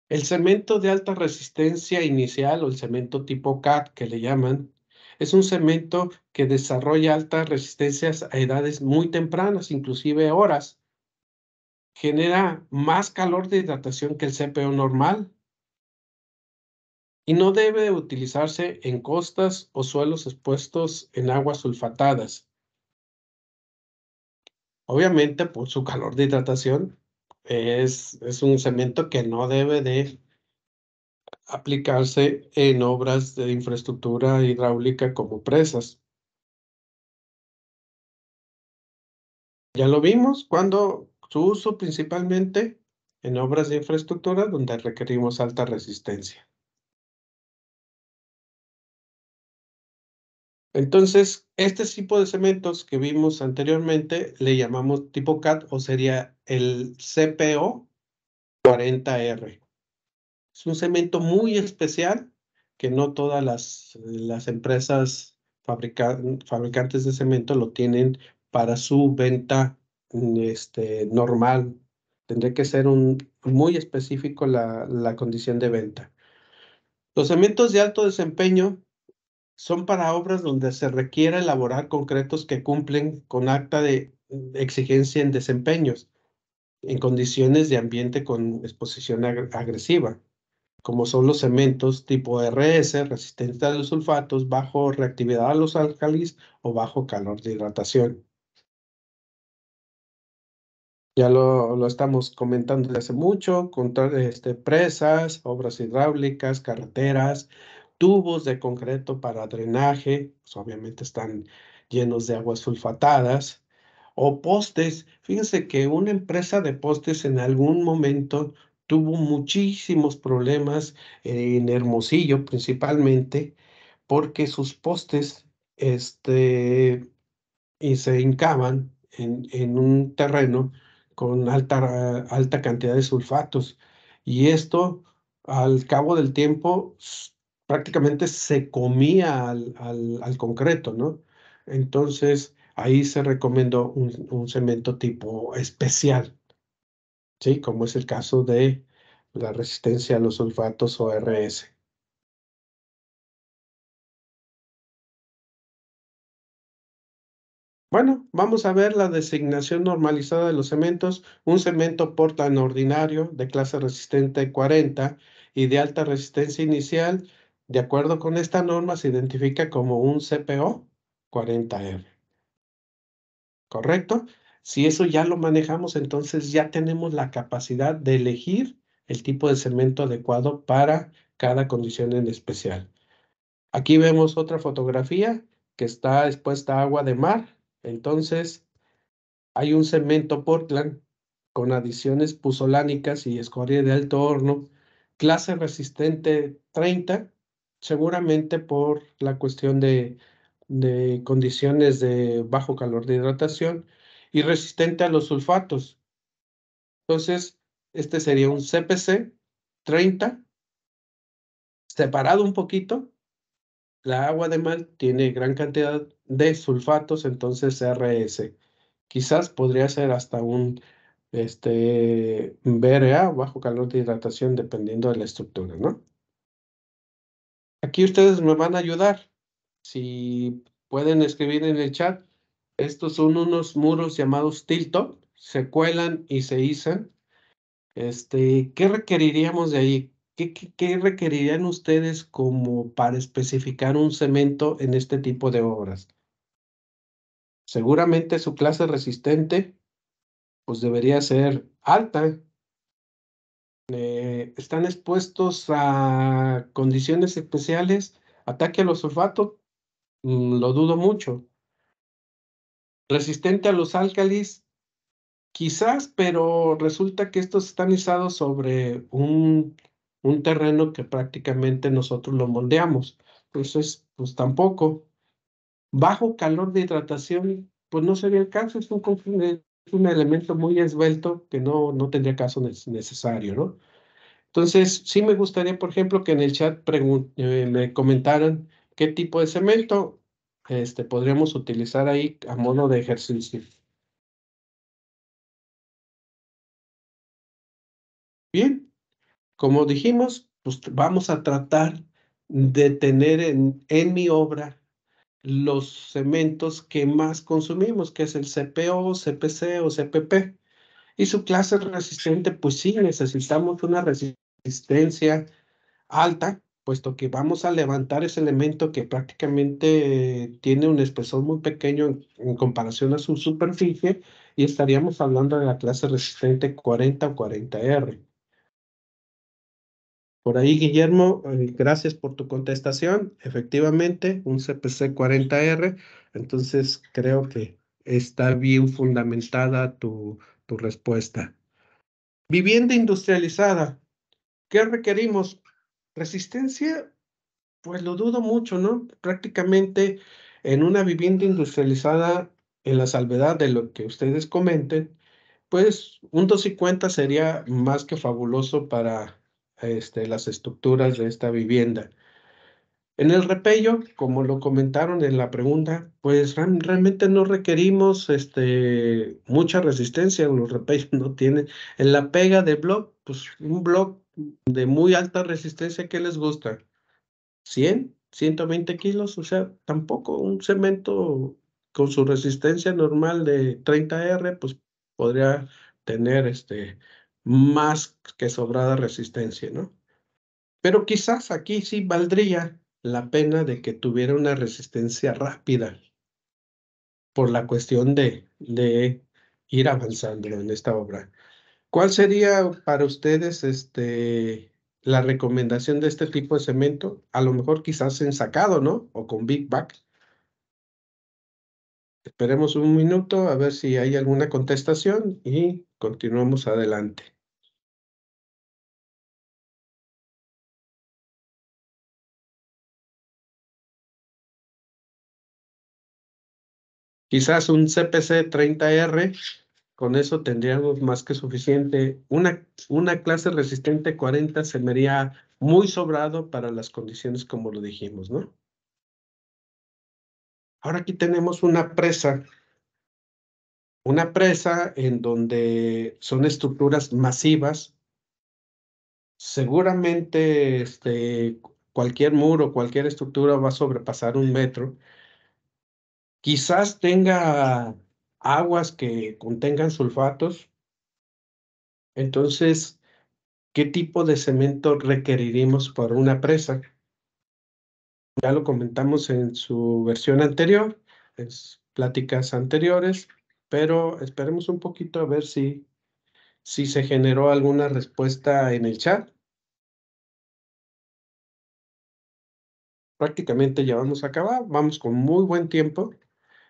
el cemento de alta resistencia inicial o el cemento tipo CAT que le llaman, es un cemento que desarrolla altas resistencias a edades muy tempranas, inclusive horas. Genera más calor de hidratación que el CPO normal y no debe utilizarse en costas o suelos expuestos en aguas sulfatadas. Obviamente, por su calor de hidratación, es un cemento que no debe de aplicarse en obras de infraestructura hidráulica como presas. Ya lo vimos cuando su uso principalmente en obras de infraestructura donde requerimos alta resistencia. Entonces, este tipo de cementos que vimos anteriormente le llamamos tipo CAT o sería el CPO 40R. Es un cemento muy especial que no todas las empresas fabricantes de cemento lo tienen para su venta normal. Tendría que ser muy específico la condición de venta. Los cementos de alto desempeño son para obras donde se requiere elaborar concretos que cumplen con acta de exigencia en desempeños, en condiciones de ambiente con exposición agresiva, como son los cementos tipo RS, resistentes a los sulfatos, bajo reactividad a los álcalis o bajo calor de hidratación. Ya lo estamos comentando desde hace mucho, con presas, obras hidráulicas, carreteras, tubos de concreto para drenaje, pues obviamente están llenos de aguas sulfatadas, o postes. Fíjense que una empresa de postes en algún momento tuvo muchísimos problemas en Hermosillo principalmente, porque sus postes, y se hincaban en un terreno con alta cantidad de sulfatos. Y esto, al cabo del tiempo, prácticamente se comía al concreto, ¿no? Entonces, ahí se recomendó un cemento tipo especial, ¿sí? Como es el caso de la resistencia a los sulfatos o RS. Bueno, vamos a ver la designación normalizada de los cementos. Un cemento Portland ordinario de clase resistente 40 y de alta resistencia inicial, de acuerdo con esta norma, se identifica como un CPO 40R. ¿Correcto? Si eso ya lo manejamos, entonces ya tenemos la capacidad de elegir el tipo de cemento adecuado para cada condición en especial. Aquí vemos otra fotografía que está expuesta a agua de mar. Entonces, hay un cemento Portland con adiciones puzolánicas y escoria de alto horno, clase resistente 30, seguramente por la cuestión de condiciones de bajo calor de hidratación y resistente a los sulfatos. Entonces, este sería un CPC 30, separado un poquito. La agua de mar tiene gran cantidad de sulfatos, entonces RS. Quizás podría ser hasta un BRA, bajo calor de hidratación, dependiendo de la estructura, ¿no? Aquí ustedes me van a ayudar. Si pueden escribir en el chat, estos son unos muros llamados tilt-up, se cuelan y se izan. ¿Qué requeriríamos de ahí? ¿Qué requerirían ustedes como para especificar un cemento en este tipo de obras? Seguramente su clase resistente, pues debería ser alta. Están expuestos a condiciones especiales, ataque a los sulfatos, lo dudo mucho. Resistente a los álcalis, quizás, pero resulta que estos están izados sobre un terreno que prácticamente nosotros lo moldeamos. Entonces, pues tampoco. Bajo calor de hidratación, pues no sería el caso, es un elemento muy esbelto que no tendría caso necesario, ¿no? Entonces, sí me gustaría, por ejemplo, que en el chat me comentaran qué tipo de cemento podríamos utilizar ahí a modo de ejercicio. Bien, como dijimos, pues vamos a tratar de tener en mi obra los cementos que más consumimos, que es el CPO, CPC o CPP. Y su clase resistente, pues sí, necesitamos una resistencia alta, puesto que vamos a levantar ese elemento que prácticamente tiene un espesor muy pequeño en comparación a su superficie, y estaríamos hablando de la clase resistente 40 o 40R. Por ahí, Guillermo, gracias por tu contestación. Efectivamente, un CPC 40R, entonces creo que está bien fundamentada tu respuesta. Vivienda industrializada, ¿qué requerimos? Resistencia, pues lo dudo mucho, ¿no? Prácticamente en una vivienda industrializada, en la salvedad de lo que ustedes comenten, pues un 250 sería más que fabuloso para las estructuras de esta vivienda. En el repello, como lo comentaron en la pregunta, pues realmente no requerimos mucha resistencia, los repellos no tienen. En la pega de block, pues un block de muy alta resistencia, ¿qué les gusta? 100, 120 kilos, o sea, tampoco un cemento con su resistencia normal de 30R, pues podría tener más que sobrada resistencia, ¿no? Pero quizás aquí sí valdría la pena de que tuviera una resistencia rápida por la cuestión de ir avanzando en esta obra. ¿Cuál sería para ustedes la recomendación de este tipo de cemento? A lo mejor quizás ensacado, ¿no? O con Big Bag. Esperemos un minuto a ver si hay alguna contestación y continuamos adelante. Quizás un CPC 30R, con eso tendríamos más que suficiente. Una clase resistente 40 se me haría muy sobrado para las condiciones como lo dijimos, ¿no? Ahora aquí tenemos una presa en donde son estructuras masivas. Seguramente cualquier muro, cualquier estructura va a sobrepasar 1 metro. Quizás tenga aguas que contengan sulfatos. Entonces, ¿qué tipo de cemento requeriríamos para una presa? Ya lo comentamos en su versión anterior, en pláticas anteriores, pero esperemos un poquito a ver si se generó alguna respuesta en el chat. Prácticamente ya vamos a acabar, vamos con muy buen tiempo.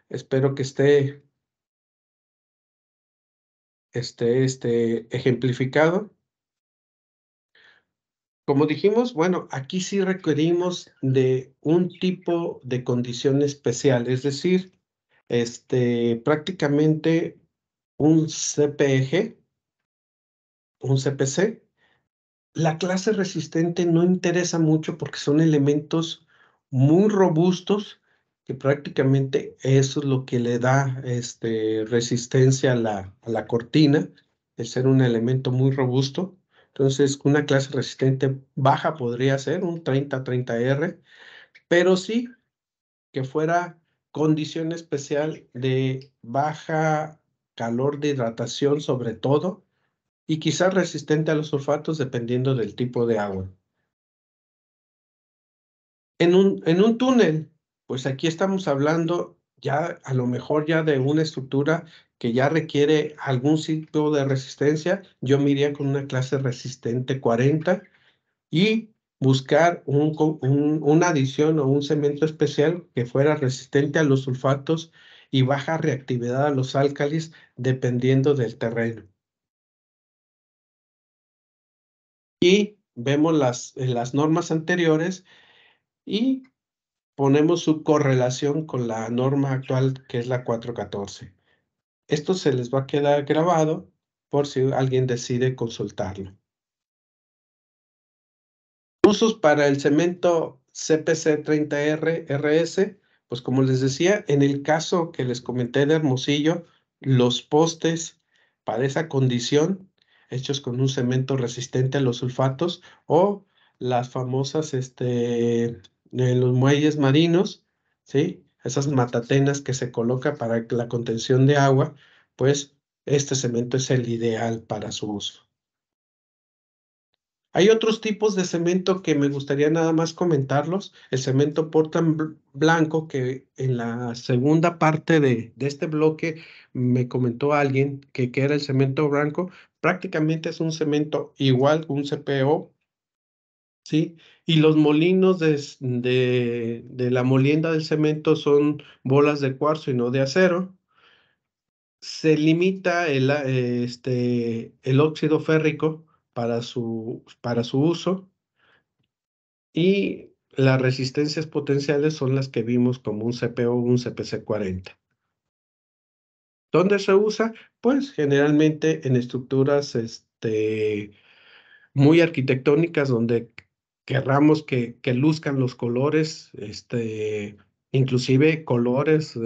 Espero que esté ejemplificado. Como dijimos, bueno, aquí sí requerimos de un tipo de condición especial, es decir, prácticamente un CPG, un CPC. La clase resistente no interesa mucho porque son elementos muy robustos que prácticamente eso es lo que le da resistencia a la cortina, el ser un elemento muy robusto. Entonces, una clase resistente baja podría ser un 30-30R, pero sí que fuera condición especial de baja calor de hidratación sobre todo, y quizás resistente a los sulfatos dependiendo del tipo de agua. En un túnel, pues aquí estamos hablando ya a lo mejor ya de una estructura que ya requiere algún tipo de resistencia. Yo me iría con una clase resistente 40 y buscar una adición o un cemento especial que fuera resistente a los sulfatos y baja reactividad a los álcalis dependiendo del terreno. Y vemos las normas anteriores y ponemos su correlación con la norma actual que es la 414. Esto se les va a quedar grabado por si alguien decide consultarlo. Usos para el cemento CPC 30R RS, pues como les decía, en el caso que les comenté de Hermosillo, los postes para esa condición, hechos con un cemento resistente a los sulfatos, o las famosas, los muelles marinos, ¿sí? Esas matatenas que se coloca para la contención de agua, pues este cemento es el ideal para su uso. Hay otros tipos de cemento que me gustaría nada más comentarlos. El cemento Portland blanco, que en la segunda parte de este bloque me comentó alguien que era el cemento blanco. Prácticamente es un cemento igual que un CPO, ¿sí? Y los molinos de la molienda del cemento son bolas de cuarzo y no de acero. Se limita el óxido férrico para su uso. Y las resistencias potenciales son las que vimos como un CPO o un CPC-40. ¿Dónde se usa? Pues generalmente en estructuras muy arquitectónicas donde querramos que luzcan los colores, inclusive colores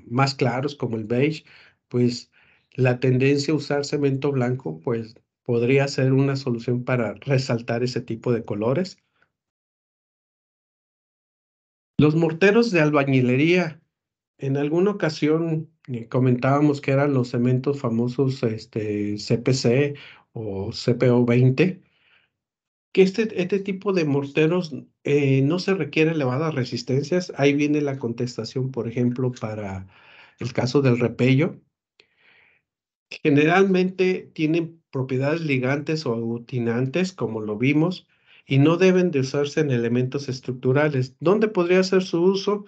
más claros como el beige, pues la tendencia a usar cemento blanco pues podría ser una solución para resaltar ese tipo de colores. Los morteros de albañilería, en alguna ocasión comentábamos que eran los cementos famosos CPC o CPO-20, que este tipo de morteros no se requiere elevadas resistencias. Ahí viene la contestación, por ejemplo, para el caso del repello. Generalmente tienen propiedades ligantes o aglutinantes, como lo vimos, y no deben de usarse en elementos estructurales. ¿Dónde podría ser su uso?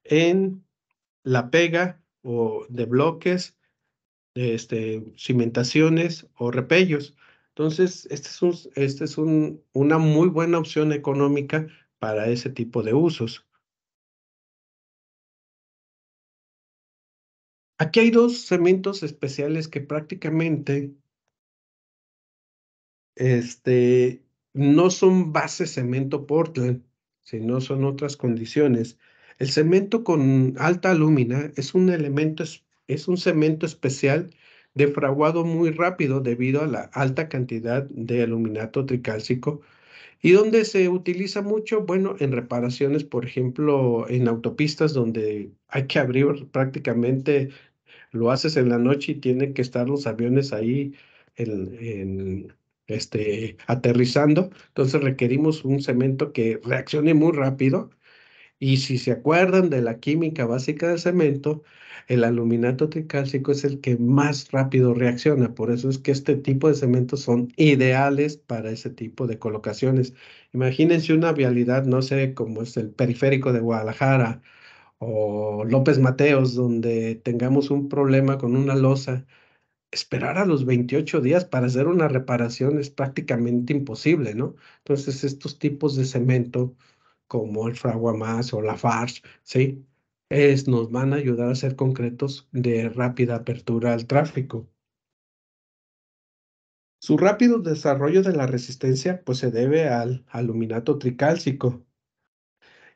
En la pega o de bloques, cimentaciones o repellos. Entonces, una muy buena opción económica para ese tipo de usos. Aquí hay dos cementos especiales que prácticamente no son base cemento Portland, sino son otras condiciones. El cemento con alta alúmina es un es un cemento especial de fraguado muy rápido debido a la alta cantidad de aluminato tricálcico. ¿Y dónde se utiliza mucho? Bueno, en reparaciones, por ejemplo, en autopistas donde hay que abrir prácticamente, lo haces en la noche y tienen que estar los aviones ahí aterrizando. Entonces requerimos un cemento que reaccione muy rápido. Y si se acuerdan de la química básica del cemento, el aluminato tricálcico es el que más rápido reacciona. Por eso es que este tipo de cementos son ideales para ese tipo de colocaciones. Imagínense una vialidad, no sé, como es el periférico de Guadalajara o López Mateos, donde tengamos un problema con una losa. Esperar a los 28 días para hacer una reparación es prácticamente imposible, ¿no? Entonces, estos tipos de cemento, como el Fraguamás o la Farge, ¿sí? Nos van a ayudar a ser concretos de rápida apertura al tráfico. Su rápido desarrollo de la resistencia, pues se debe al aluminato tricálcico.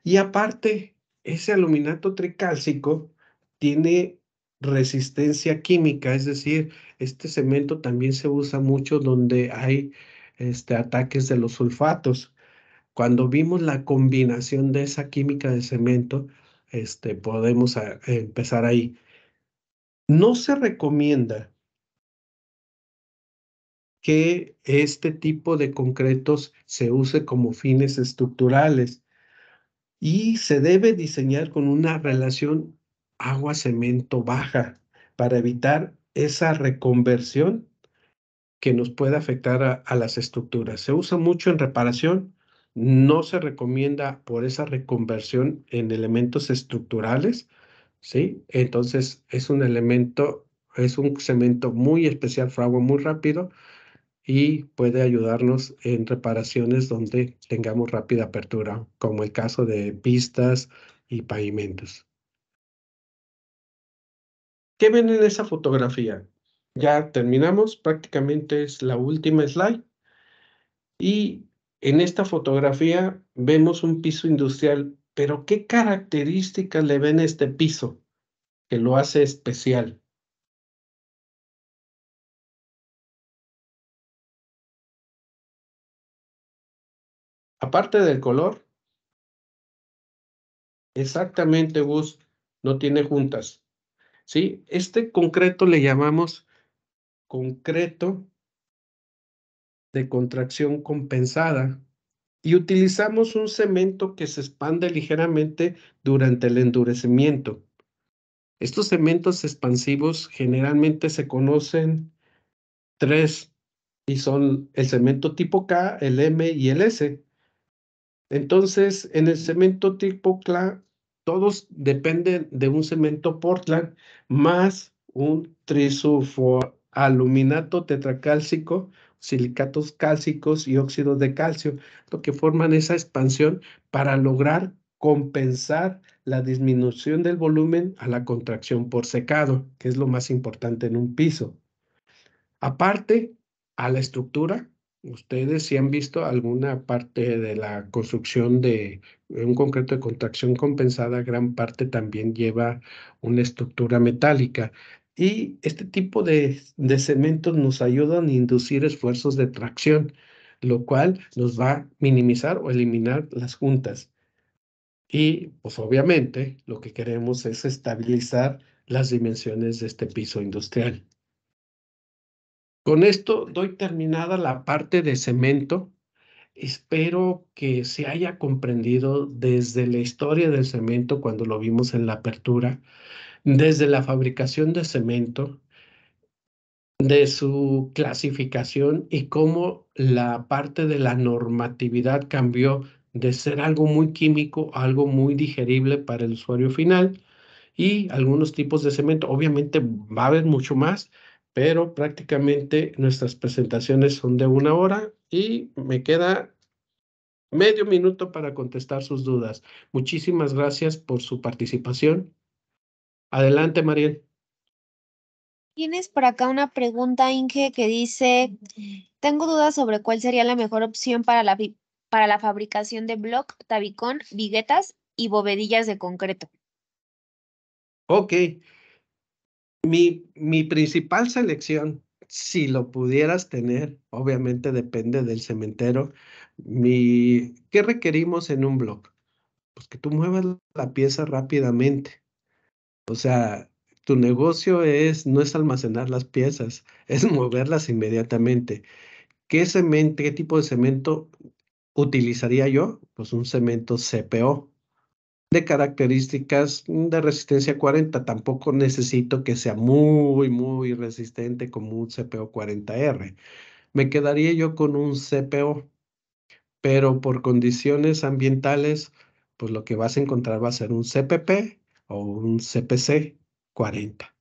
Y aparte, ese aluminato tricálcico tiene resistencia química, es decir, este cemento también se usa mucho donde hay ataques de los sulfatos. Cuando vimos la combinación de esa química de cemento, podemos empezar ahí. No se recomienda que este tipo de concretos se use como fines estructurales y se debe diseñar con una relación agua-cemento baja para evitar esa reconversión que nos puede afectar a las estructuras. Se usa mucho en reparación, no se recomienda por esa reconversión en elementos estructurales, ¿sí? Entonces es un cemento muy especial, fragua muy rápido y puede ayudarnos en reparaciones donde tengamos rápida apertura, como el caso de pistas y pavimentos. ¿Qué ven en esa fotografía? Ya terminamos, prácticamente es la última slide. Y en esta fotografía vemos un piso industrial, pero ¿qué características le ven a este piso que lo hace especial? Aparte del color, exactamente, Gus, no tiene juntas. ¿Sí? Este concreto le llamamos concreto de contracción compensada y utilizamos un cemento que se expande ligeramente durante el endurecimiento. Estos cementos expansivos generalmente se conocen tres y son el cemento tipo K, el M y el S. Entonces, en el cemento tipo K, todos dependen de un cemento Portland más un trisulfoaluminato tetracálcico, silicatos cálcicos y óxidos de calcio, lo que forman esa expansión para lograr compensar la disminución del volumen a la contracción por secado, que es lo más importante en un piso. Aparte, a la estructura, ustedes si han visto alguna parte de la construcción de un concreto de contracción compensada, gran parte también lleva una estructura metálica. Y este tipo de cementos nos ayudan a inducir esfuerzos de tracción, lo cual nos va a minimizar o eliminar las juntas. Y pues obviamente lo que queremos es estabilizar las dimensiones de este piso industrial. Con esto doy terminada la parte de cemento. Espero que se haya comprendido desde la historia del cemento cuando lo vimos en la apertura, desde la fabricación de cemento, de su clasificación y cómo la parte de la normatividad cambió de ser algo muy químico a algo muy digerible para el usuario final y algunos tipos de cemento. Obviamente va a haber mucho más, pero prácticamente nuestras presentaciones son de 1 hora y me queda medio minuto para contestar sus dudas. Muchísimas gracias por su participación. Adelante, Mariel. Tienes por acá una pregunta, Inge, que dice, tengo dudas sobre cuál sería la mejor opción para para la fabricación de bloc, tabicón, viguetas y bovedillas de concreto. Ok, mi principal selección, si lo pudieras tener, obviamente depende del cementero. ¿Qué requerimos en un block? Pues que tú muevas la pieza rápidamente. O sea, tu negocio no es almacenar las piezas, es moverlas inmediatamente. ¿Qué tipo de cemento utilizaría yo? Pues un cemento CPO de características de resistencia 40. Tampoco necesito que sea muy resistente como un CPO 40R. Me quedaría yo con un CPO, pero por condiciones ambientales, pues lo que vas a encontrar va a ser un CPP o un CPC 40.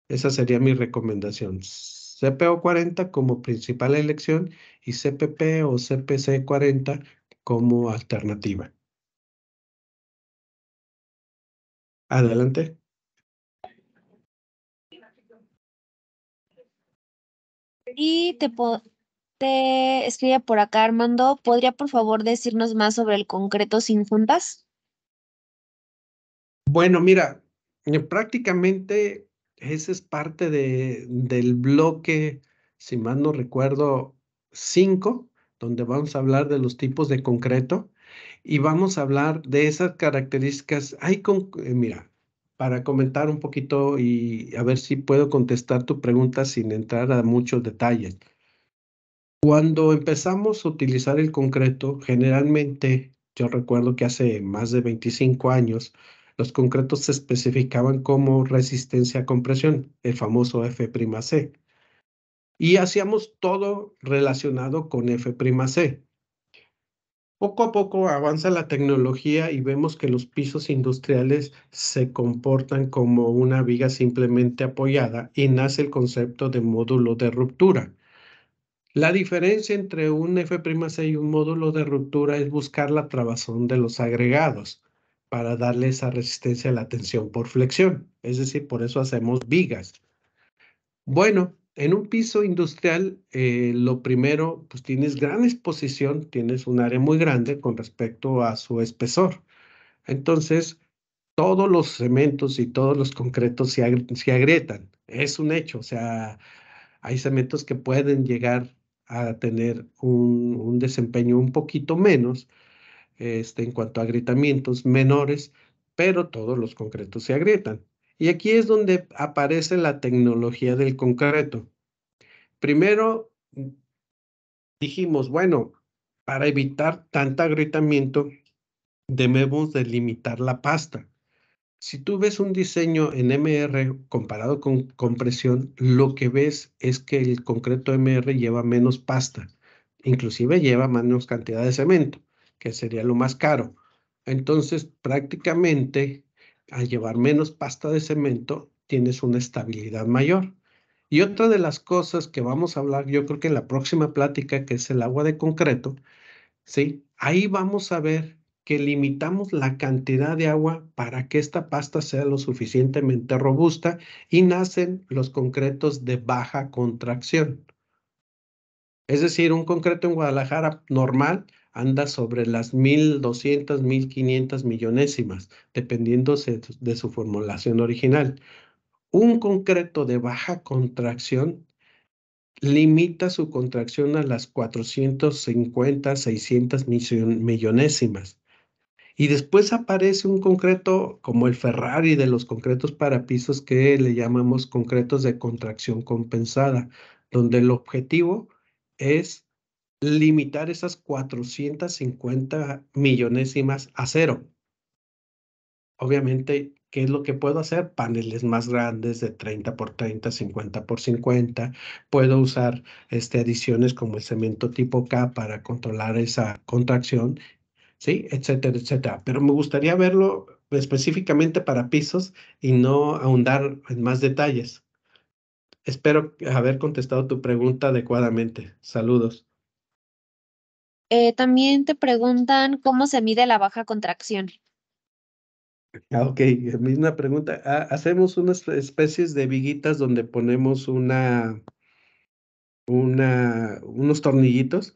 Esa sería mi recomendación. CPO 40 como principal elección y CPP o CPC 40 como alternativa. Adelante. Y te escribe por acá Armando, ¿podría por favor decirnos más sobre el concreto sin juntas? Bueno, mira, prácticamente ese es parte del bloque, si mal no recuerdo, 5, donde vamos a hablar de los tipos de concreto y vamos a hablar de esas características. Mira, para comentar un poquito y a ver si puedo contestar tu pregunta sin entrar a muchos detalles. Cuando empezamos a utilizar el concreto, generalmente, yo recuerdo que hace más de 25 años, los concretos se especificaban como resistencia a compresión, el famoso F'C. Y hacíamos todo relacionado con F'C. Poco a poco avanza la tecnología y vemos que los pisos industriales se comportan como una viga simplemente apoyada y nace el concepto de módulo de ruptura. La diferencia entre un F'C y un módulo de ruptura es buscar la trabazón de los agregados para darle esa resistencia a la tensión por flexión. Es decir, por eso hacemos vigas. Bueno, en un piso industrial, lo primero, pues tienes gran exposición, tienes un área muy grande con respecto a su espesor. Entonces, todos los cementos y todos los concretos se agrietan. Es un hecho, o sea, hay cementos que pueden llegar a tener un desempeño un poquito menos, en cuanto a agrietamientos menores, pero todos los concretos se agrietan. Y aquí es donde aparece la tecnología del concreto. Primero, dijimos, bueno, para evitar tanto agrietamiento, debemos delimitar la pasta. Si tú ves un diseño en MR comparado con compresión, lo que ves es que el concreto MR lleva menos pasta, inclusive lleva menos cantidad de cemento, que sería lo más caro. Entonces, prácticamente, al llevar menos pasta de cemento, tienes una estabilidad mayor. Y otra de las cosas que vamos a hablar, yo creo que en la próxima plática, que es el agua de concreto, ¿sí? Ahí vamos a ver que limitamos la cantidad de agua para que esta pasta sea lo suficientemente robusta y nacen los concretos de baja contracción. Es decir, un concreto en Guadalajara normal anda sobre las 1,200, 1,500 millonésimas, dependiendo de su formulación original. Un concreto de baja contracción limita su contracción a las 450, 600 millonésimas. Y después aparece un concreto como el Ferrari de los concretos para pisos que le llamamos concretos de contracción compensada, donde el objetivo es limitar esas 450 millonésimas a cero. Obviamente, ¿qué es lo que puedo hacer? Paneles más grandes de 30 por 30, 50 por 50. Puedo usar adiciones como el cemento tipo K para controlar esa contracción, ¿sí? Etcétera, etcétera. Pero me gustaría verlo específicamente para pisos y no ahondar en más detalles. Espero haber contestado tu pregunta adecuadamente. Saludos. También te preguntan cómo se mide la baja contracción. Ok, misma pregunta. Hacemos unas especies de viguitas donde ponemos unos tornillitos.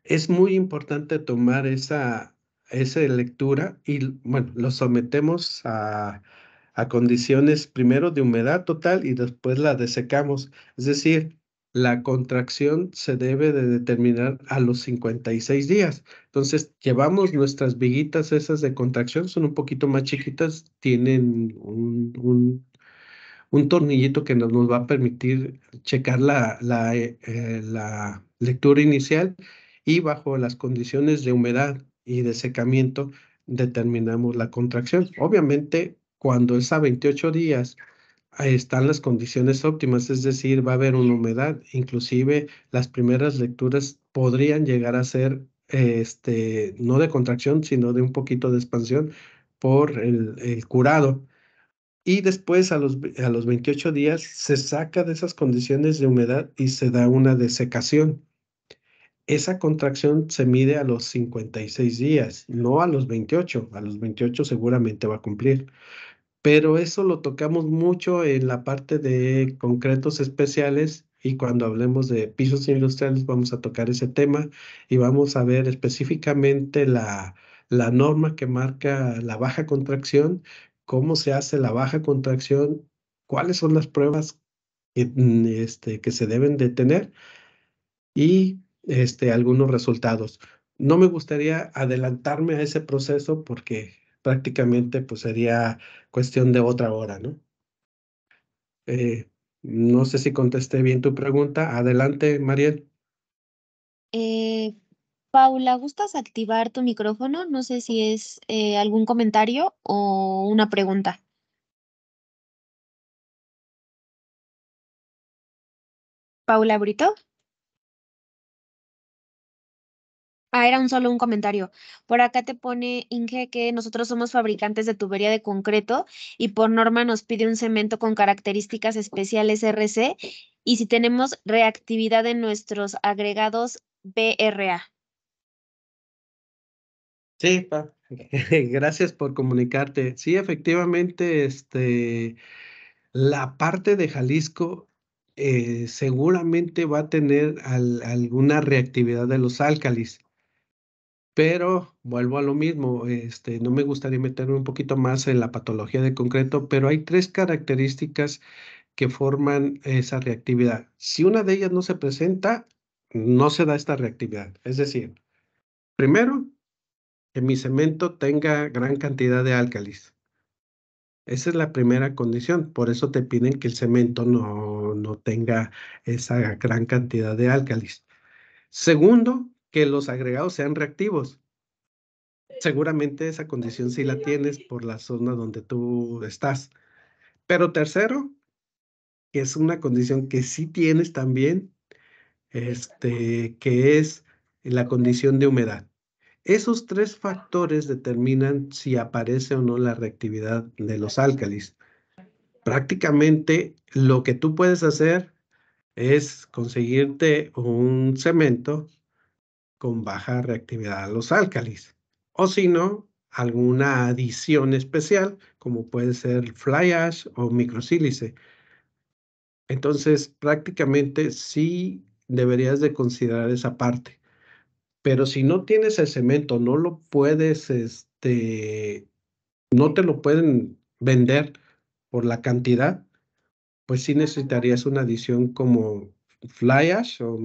Es muy importante tomar esa lectura y, bueno, lo sometemos a condiciones primero de humedad total y después la desecamos. Es decir, la contracción se debe de determinar a los 56 días. Entonces, llevamos nuestras viguitas esas de contracción, son un poquito más chiquitas, tienen un tornillito que nos va a permitir checar la lectura inicial y bajo las condiciones de humedad y de secamiento determinamos la contracción. Obviamente, cuando es a 28 días, ahí están las condiciones óptimas, es decir, va a haber una humedad, inclusive las primeras lecturas podrían llegar a ser no de contracción, sino de un poquito de expansión por el curado. Y después a los 28 días se saca de esas condiciones de humedad y se da una desecación. Esa contracción se mide a los 56 días, no a los 28. A los 28 seguramente va a cumplir. Pero eso lo tocamos mucho en la parte de concretos especiales y cuando hablemos de pisos industriales vamos a tocar ese tema y vamos a ver específicamente la norma que marca la baja contracción, cómo se hace la baja contracción, cuáles son las pruebas que se deben de tener y algunos resultados. No me gustaría adelantarme a ese proceso porque prácticamente pues sería cuestión de otra hora, ¿no? Eh, no sé si contesté bien tu pregunta. Adelante, Mariel. Eh, Paula, ¿gustas activar tu micrófono? No sé si es algún comentario o una pregunta. Paula Brito. Era solo un comentario. Por acá te pone Inge que nosotros somos fabricantes de tubería de concreto y por norma nos pide un cemento con características especiales RC y si tenemos reactividad en nuestros agregados BRA. Sí, gracias por comunicarte. Sí, efectivamente, la parte de Jalisco seguramente va a tener alguna reactividad de los álcalis. Pero vuelvo a lo mismo, no me gustaría meterme un poquito más en la patología de concreto, pero hay tres características que forman esa reactividad. Si una de ellas no se presenta, no se da esta reactividad. Es decir, primero, que mi cemento tenga gran cantidad de álcalis. Esa es la primera condición. Por eso te piden que el cemento no tenga esa gran cantidad de álcalis. Segundo, que los agregados sean reactivos. Seguramente esa condición sí la tienes por la zona donde tú estás. Pero tercero, que es una condición que sí tienes también, que es la condición de humedad. Esos tres factores determinan si aparece o no la reactividad de los álcalis. Prácticamente lo que tú puedes hacer es conseguirte un cemento con baja reactividad a los álcalis. O si no, alguna adición especial, como puede ser fly ash o microsílice. Entonces, prácticamente sí deberías de considerar esa parte. Pero si no tienes el cemento, no lo puedes, no te lo pueden vender por la cantidad, pues sí necesitarías una adición como fly ash o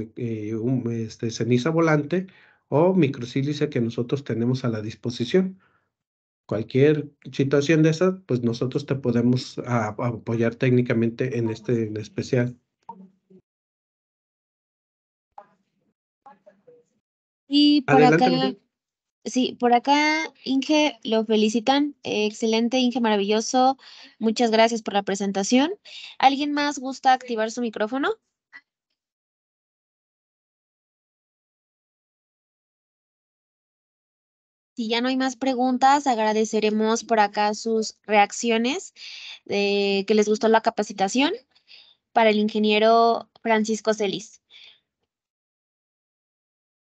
ceniza volante o microsílice que nosotros tenemos a la disposición. Cualquier situación de esas, pues nosotros te podemos apoyar técnicamente en este en especial. Y por Adelante, acá, Lucía. sí, por acá, Inge, lo felicitan. Excelente, Inge, maravilloso. Muchas gracias por la presentación. ¿Alguien más gusta activar su micrófono? Si ya no hay más preguntas, agradeceremos por acá sus reacciones de que les gustó la capacitación para el ingeniero Francisco Celis.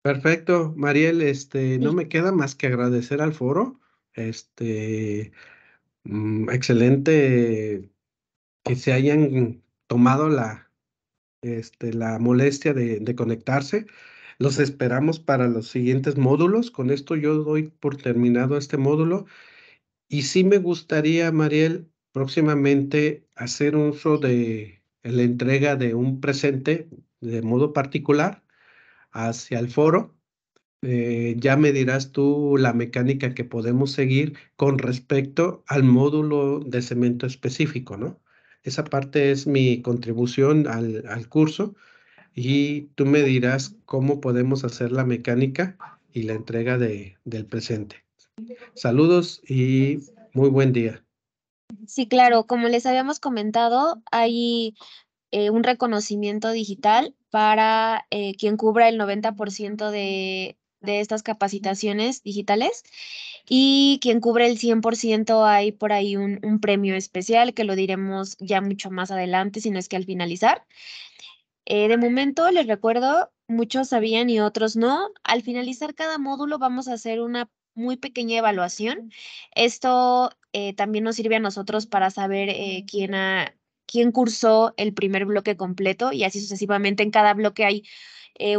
Perfecto, Mariel, no Sí. me queda más que agradecer al foro. Excelente que se hayan tomado la molestia de conectarse. Los esperamos para los siguientes módulos. Con esto yo doy por terminado este módulo. Y sí me gustaría, Mariel, próximamente hacer uso de la entrega de un presente de modo particular hacia el foro. Ya me dirás tú la mecánica que podemos seguir con respecto al módulo de cemento específico, ¿no? Esa parte es mi contribución al curso y tú me dirás cómo podemos hacer la mecánica y la entrega del presente. Saludos y muy buen día. Sí, claro, como les habíamos comentado, hay un reconocimiento digital para quien cubra el 90% de estas capacitaciones digitales y quien cubre el 100% hay por ahí un premio especial que lo diremos ya mucho más adelante, si no es que al finalizar. De momento, les recuerdo, muchos sabían y otros no. Al finalizar cada módulo vamos a hacer una muy pequeña evaluación. Esto también nos sirve a nosotros para saber quién cursó el primer bloque completo y así sucesivamente. En cada bloque hay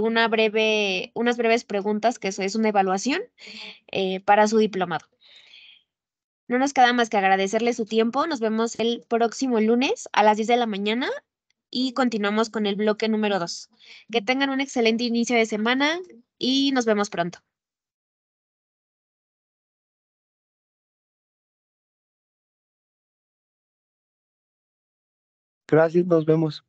unas breves preguntas, que eso es una evaluación para su diplomado. No nos queda más que agradecerle su tiempo. Nos vemos el próximo lunes a las 10 de la mañana y continuamos con el bloque número 2. Que tengan un excelente inicio de semana y nos vemos pronto. Gracias, nos vemos.